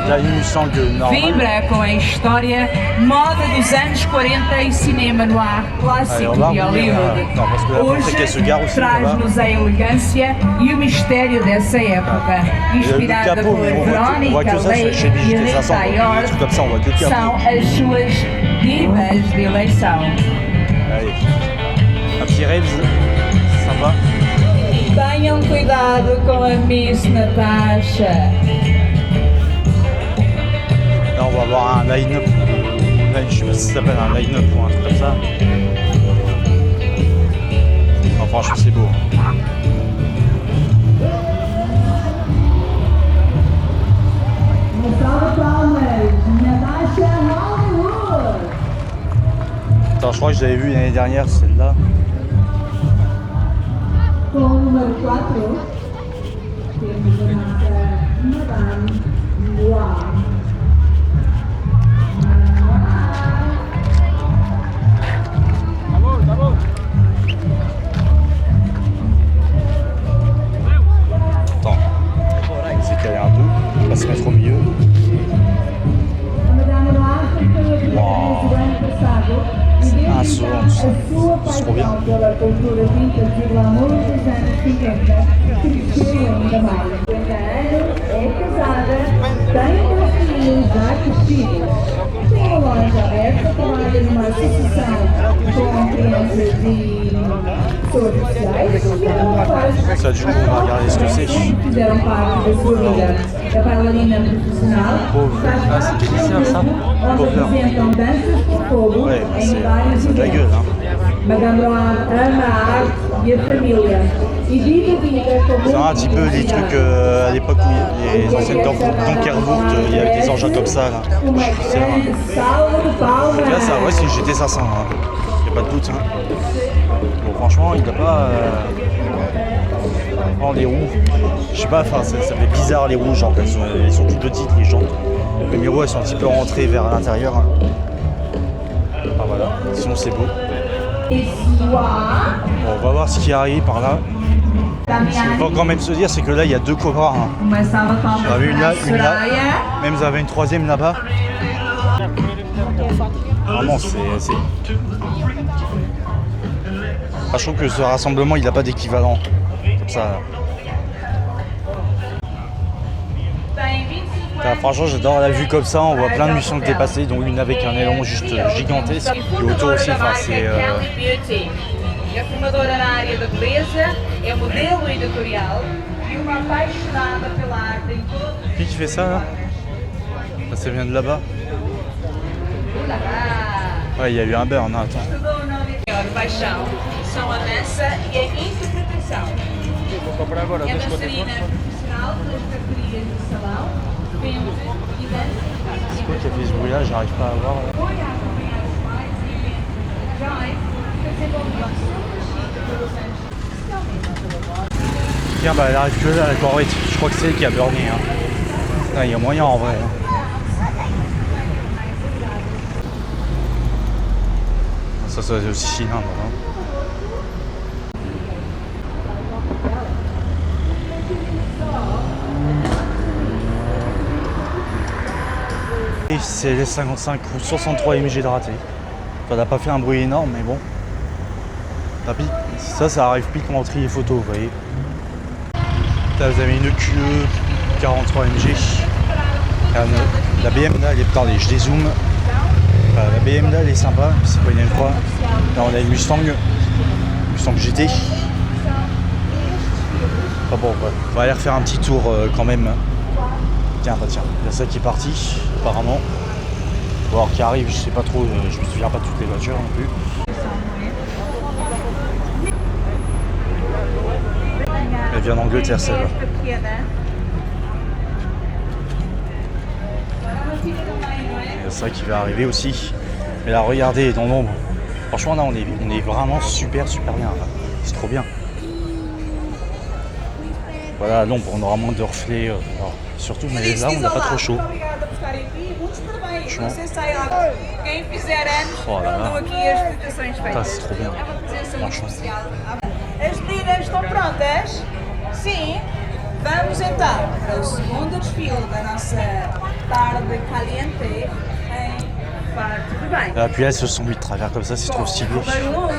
Là, il me semble que normal. Vibra com a história, moda dos anos 40 e cinema noir clássico de Hollywood. Hoje traz-nos a elegância e o mistério dessa época, inspirada por Veronica Lake e Rita Ora, são as suas divas de eleição. Allez. Un petit rêve, sympa. Tenham cuidado com a Miss Natasha. Là, on va avoir un line-up. Je sais pas si ça s'appelle un line-up ou un truc comme ça. Enfin, franchement, c'est beau. Attends, je crois que je l'avais vu l'année dernière, celle-là. Com o número 4, temos a nossa Madame Noir. Attends, on va s'écaler un peu, on va se mettre au milieu. A Madame Noir foi a primeira do ano passado. Ah, c'est trop bien. Pela cultura vintage e glamour dos anos 50, que cresceu ainda mais. 50 anos, é casada, tem 2 filhos já crescidos. Tem uma loja aberta, trabalha numa associação com crianças e pessoas sociais. Ça, du coup, on va regarder ce que c'est. Fizeram parte da sua vida. A bailarina profissional faz parte de onde apresentam danças por fogo em vários eventos. Madame Noir ama a arte e a família e vive a vida como c'est un petit peu les trucs à l'époque où les anciennes Dunkerque, il y avait des engins comme ça là. C'est vrai. Là, ça, ouais, c'est une GT 500, il n'y a pas de doute. Hein. Bon, franchement, il n'a pas. Oh, les roues, je sais pas, enfin, ça fait bizarre les roues, genre, elles sont toutes petites les jantes. Les roues elles sont un petit peu rentrées vers l'intérieur. Hein. Enfin voilà, sinon c'est beau. Bon, on va voir ce qui arrive par là. Ce qu'il faut quand même se dire, c'est que là il y a 2 cobras. Hein. J'en avais une là, même vous avez une troisième là-bas. Vraiment, c'est. Ah, je trouve que ce rassemblement il n'a pas d'équivalent. Comme ça. Là. Franchement, j'adore la vue comme ça. On voit plein de missions de dépasser, dont une avec un élan juste gigantesque. Et autour aussi, enfin, c'est. É formadora na área da beleza, é modelo editorial e uma apaixonada pela arte em todo. Qui fait ça là? Ça vient de là-bas. Ouais, il y a eu un burn, hein, attends. Paixão são a dança e a interpretação. É dançarina profissional das categorias de salão, vende e dança. C'est quoi qui a fait ce bruit là? J'arrive pas à voir. Foi a acompanhar os mais e eventos culturais que desenvolviam super pelos anos. Tiens, bah elle arrive que là, la Corvette. Je crois que c'est elle qui a burné. Hein. Ah, il y a moyen en vrai. Hein. Ça c'est aussi cylindre. Hein. Et c'est les 55 ou 63 MG de raté. Ça n'a pas fait un bruit énorme, mais bon. Ça arrive pile quand on trie les photos, vous voyez. Là, vous avez une QE 43 MG. La BM là, attendez, je dézoome. La BM là, elle est sympa, c'est pas une M3. Là, on a une Mustang GT. Enfin bon, ouais. On va aller refaire un petit tour quand même. Tiens, il y a ça qui est parti, apparemment. Ou alors qui arrive, je sais pas trop, je me souviens pas de toutes les voitures non plus. Elle vient d'Angleterre celle-là. Il y a ça qui va arriver aussi. Mais là regardez dans l'ombre. Franchement là on est vraiment super bien. C'est trop bien. Voilà l'ombre, on aura moins de reflets. Surtout mais là on n'a pas trop chaud. Franchement. Oh là là. Ça, c'est trop bien. Franchement. As meninas estão prontas? Sim? Vamos então para o segundo desfile da nossa tarde caliente em Faro de Bem. Ah, puis là, elles se sont mis de travers comme ça, c'est trop stylé. Número 1,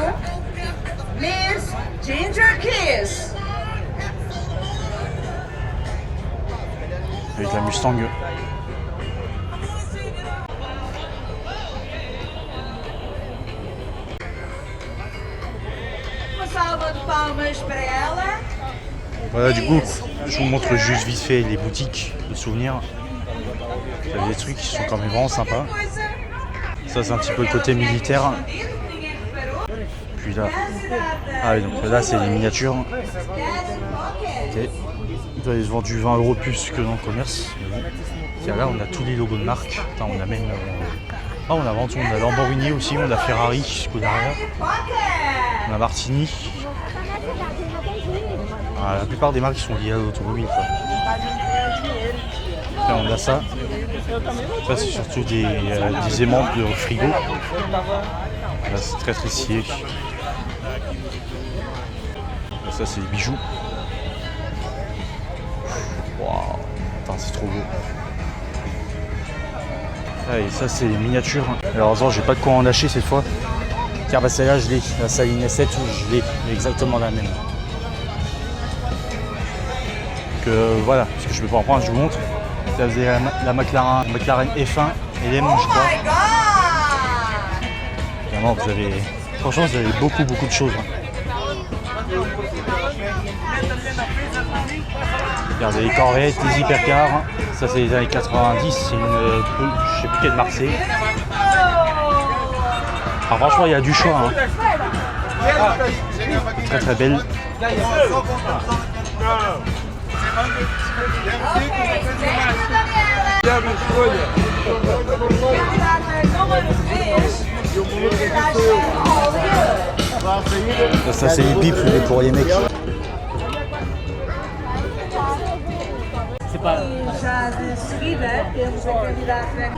Miss Ginger Kiss. Avec la Mustang. Voilà, du coup, je vous montre juste vite fait les boutiques de souvenirs. Il y a des trucs qui sont quand même vraiment sympas. Ça, c'est un petit peu le côté militaire. Puis là, ah oui, donc là, c'est les miniatures. Okay. Ils ont vendu 20 € plus que dans le commerce. Tiens, là, on a tous les logos de marque. Attends, on a même. On a Lamborghini aussi, on a Ferrari, Skoda, on a Martini. Ah, la plupart des marques sont liées à l'automobile. Là, on a ça. Ça, c'est surtout des aimants de frigo. Là, c'est très stylé. Là, ça, c'est des bijoux. Waouh, attends, c'est trop beau. Ah, et ça, c'est les miniatures. Malheureusement, j'ai pas de quoi en lâcher cette fois. Car bah, celle-là, je l'ai. La Saline S7, je l'ai exactement la même. Donc voilà, parce que je peux pas en prendre, je vous montre. Ça faisait la McLaren F1 LM, je crois. Vraiment, vous avez. Franchement, vous avez beaucoup de choses. Regardez les Corvettes, les hypercars. Ça, c'est les années 90. C'est une. Je sais plus quelle marque c'est. Alors, franchement, il y a du choix. Hein. Très belle. Ça c'est les bips pour les mecs. C'est pas. Já de seguida temos a candidata.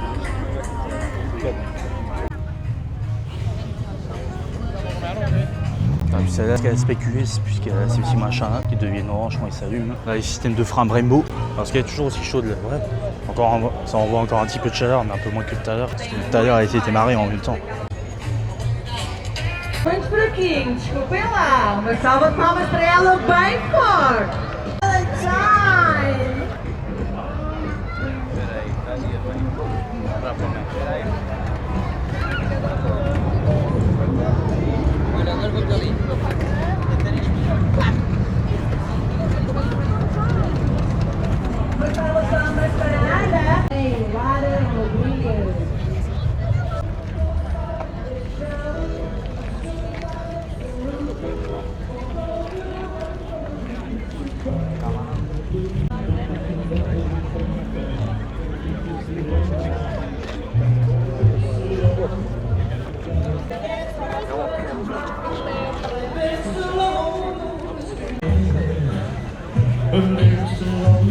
Celle-là, qu'elle a spéculé, c'est puisqu'il y a ces petits machins là qui deviennent orange quand ils s'allument. Là, les systèmes de frein Brembo, parce qu'elle est toujours aussi chaude là. Ouais. Ça envoie encore un petit peu de chaleur, mais un peu moins que tout à l'heure. Parce que tout à l'heure, elle était démarrée en même temps. Muito fraquinho, desculpem lá. Uma salva de palmas para ela bem forte.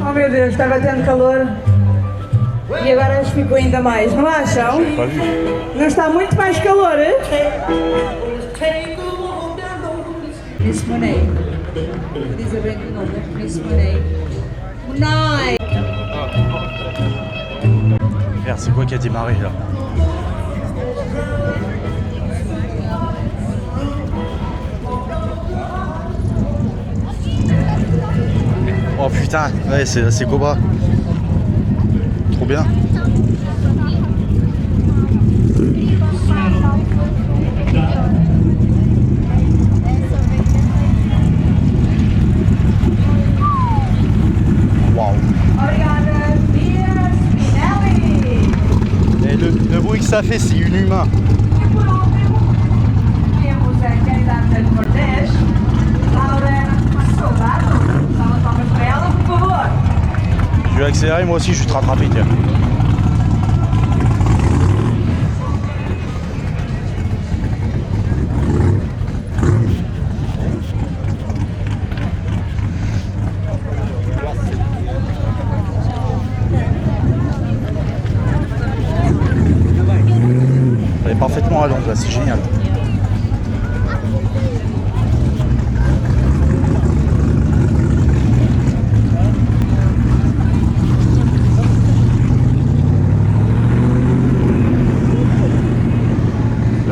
Oh meu Deus, estava tendo calor e agora ficou ainda mais, não acham? Não está muito mais calor? Miss Monet. Vou dizer bem o nome, Miss Monet. Monet! Merde, c'est quoi qui a démarré là? Oh putain, ouais, c'est Cobra. Trop bien. Waouh. Et le bruit que ça fait, c'est inhumain. Je vais accélérer, moi aussi je vais te rattraper, tiens. Elle est parfaitement à l'ombre là, c'est génial.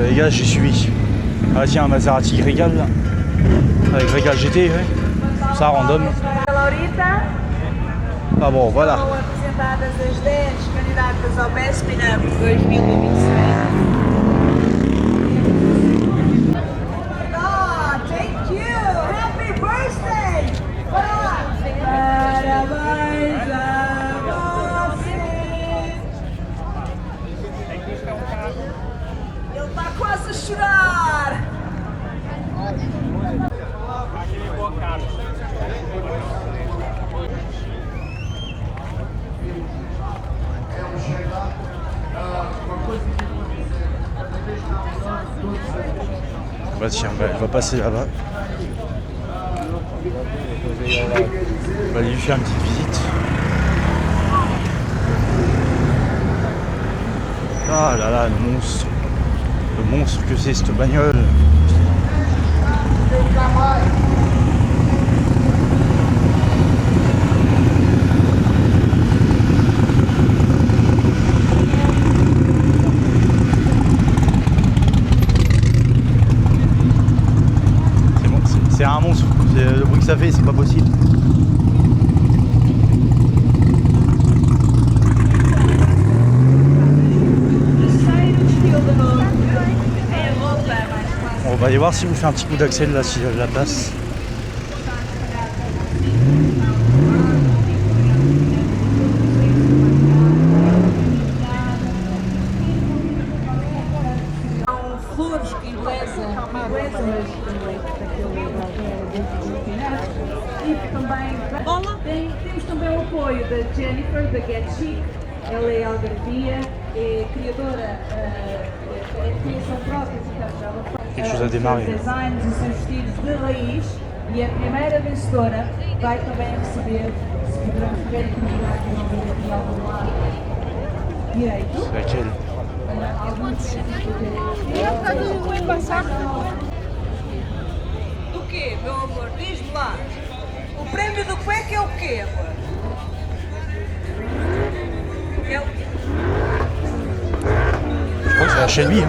Les gars, j'ai suivi. Ah tiens, un Maserati Regal là. Avec Regal GT, ouais. Ça random. Ah bon, voilà. Apresentadas as 10 candidatas ao Best Pin-Up 2026. Oh, thank you! Happy birthday! Parabéns a você! Ele está quase a chorar! Bah tiens, bah, elle va passer là-bas. On va aller lui faire une petite visite. Ah là là, le monstre. Le monstre que c'est cette bagnole. C'est un monstre, le bruit que ça fait, c'est pas possible. On va aller voir si vous fait un petit coup d'accel là, si elle la place. Flores que embelezam e também temos também o apoio da Jennifer, da Get Chic. Ela é algarvia, é criadora, é de criação própria, portanto, ela faz os designs e os seus vestidos de raiz e a primeira vencedora vai também receber, se pudermos ver aqui de algum lado direito. C'est laquelle? Do quê, meu amor? Diz-me lá. O prémio do cueca é o quê, amor? É o quê? Je crois que c'est la Shelby, hein.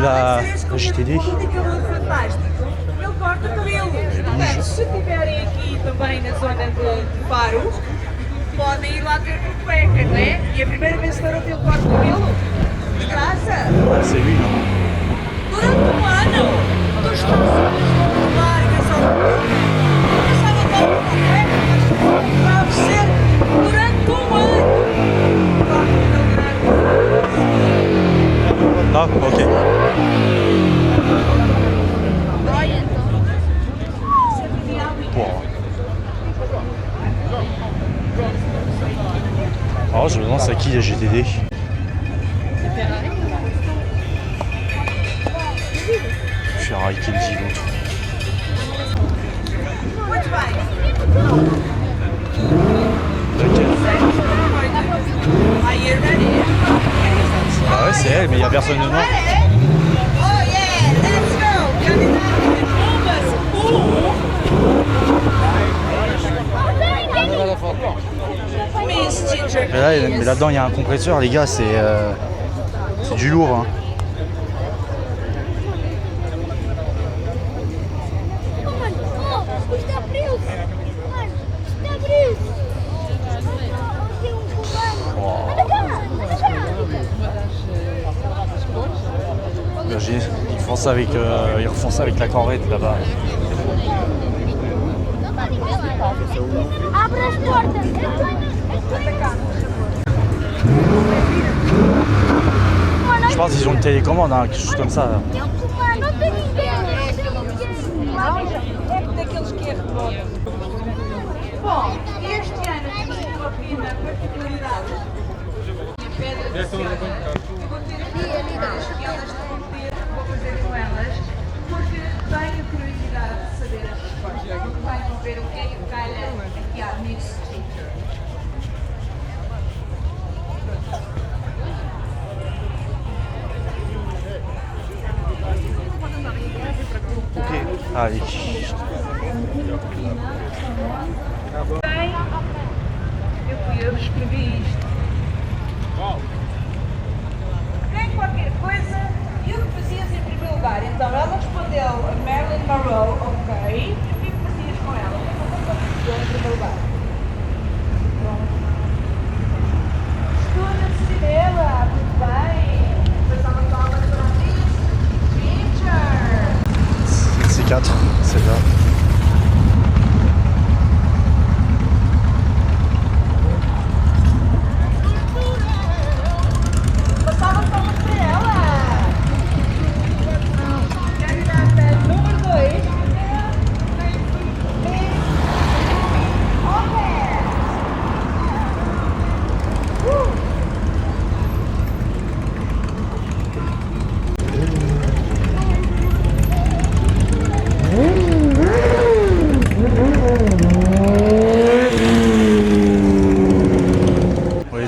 La GTD. Fantástico. Ele corta cabelo. Portanto, se estiverem aqui também na zona de Faro, podem ir lá ter com cueca, não é? E a primeira vencedora dele corta cabelo. De graça. Ah, c'est lui, non? Durante um ano, tu estás largas ao começava a dar uma cueca, mas vai oferecer durante um ano. Ah, ok. Wow. Alors je me demande c'est à qui les GTD. Ferrari Kenji l'autre. Laquelle? Ah ouais c'est elle mais il n'y a personne dedans. Mais là-dedans il y a un compresseur les gars, c'est du lourd hein. Está frio! Está frio! ça avec, la Corvette là-bas. Je pense qu'ils ont une télécommande, hein, quelque chose comme ça. Là. Bom, este ano temos uma pequena particularidade. Pedra de cera. Eu vou ter aqui elas que elas vão ter, vou fazer com elas, porque tenho curiosidade de saber as respostas. Porque vão ver o que é que calha aqui à Miss Teacher. Allez. Eu escrevi isto. Tem qualquer coisa. E o que fazias em primeiro lugar? Então ela respondeu a Marilyn Monroe, ok. E o que fazias com ela? O que aconteceu em primeiro lugar? Estuda de cinema, muito bem. Passava palmas para a Miss Teacher. C'est 4, c'est là.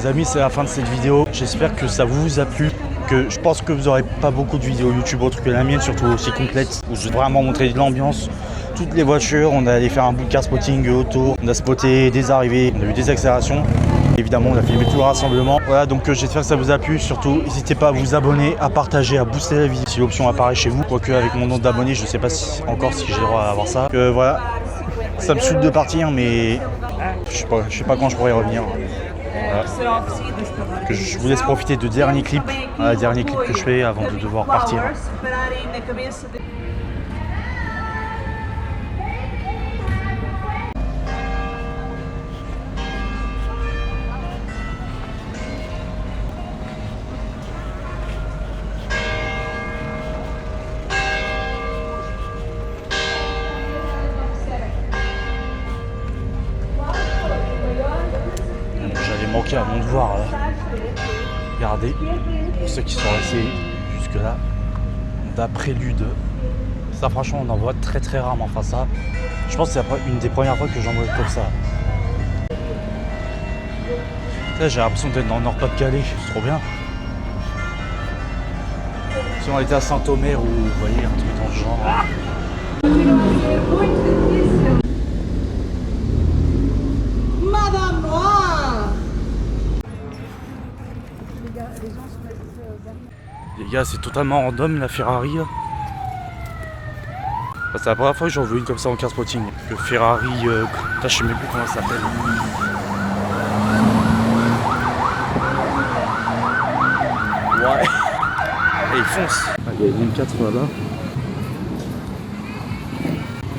Amis, c'est la fin de cette vidéo. J'espère que ça vous a plu. Que je pense que vous n'aurez pas beaucoup de vidéos YouTube autres que la mienne, surtout aussi complète, où je vais vraiment montrer de l'ambiance. Toutes les voitures, on est allé faire un bout de car spotting autour, on a spoté des arrivées, on a eu des accélérations. Évidemment, on a filmé tout le rassemblement. Voilà, donc j'espère que ça vous a plu. Surtout, n'hésitez pas à vous abonner, à partager, à booster la vidéo si l'option apparaît chez vous. Quoique avec mon nombre d'abonnés, je ne sais pas encore si j'ai le droit à avoir ça. Voilà, ça me saoule de partir, mais je sais pas quand je pourrai revenir. Voilà. Que je vous laisse profiter de dernier clip que je fais avant de devoir partir. Manqué à mon devoir là. Regardez, pour ceux qui sont restés jusque là, d'après Lude. Ça franchement on en voit très très rarement. Enfin ça, je pense que c'est une des premières fois que j'en vois comme ça. J'ai l'impression d'être dans le Nord-Pas-de-Calais, c'est trop bien. Si on était à Saint-Omer ou vous voyez un truc dans le genre. Madame Noire. Les gars, c'est totalement random la Ferrari là. Enfin, c'est la première fois que j'en veux une comme ça en car spotting. Le Ferrari, je sais même plus comment ça s'appelle. Ouais. Et il fonce. Ah, il y a une 4 là-bas.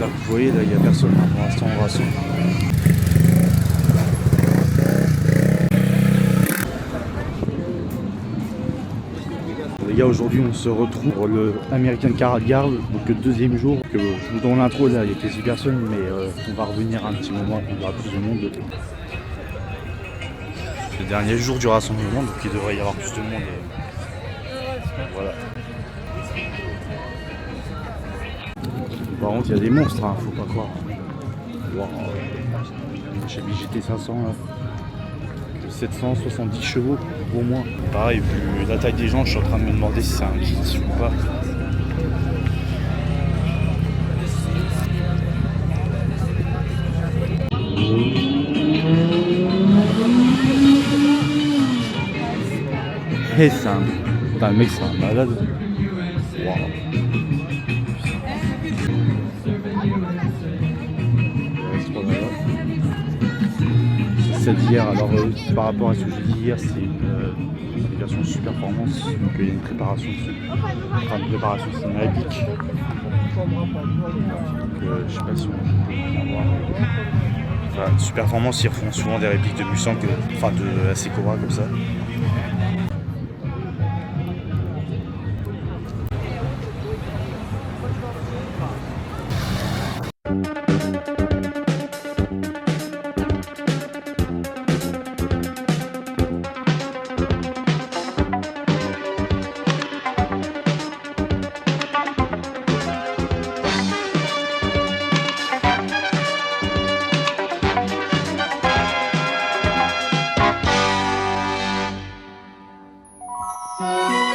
Là vous voyez, là il n'y a personne là, pour l'instant on rassure. Les gars, aujourd'hui on se retrouve pour le American Car Girl, donc le deuxième jour. Que dans l'intro là il y a quasi personne, mais on va revenir un petit moment, on aura plus de monde. C'est le dernier jour du rassemblement, donc il devrait y avoir plus de monde. Voilà. Par contre il y a des monstres, hein, faut pas croire. Wow. Chez BGT 500 là. 770 chevaux au moins. Pareil, vu la taille des gens, je suis en train de me demander si c'est un kit ou pas. Et c'est un... Putain, le mec c'est un malade. Wow. celle d'hier. Alors par rapport à ce que j'ai dit hier, c'est une version super performance, donc il y a une préparation dessus. Enfin, une préparation, c'est une réplique. Donc je sais pas si on peut en voir. Enfin, super performance, ils refont souvent des répliques de Mustang, enfin de la Secora comme ça. Thank you.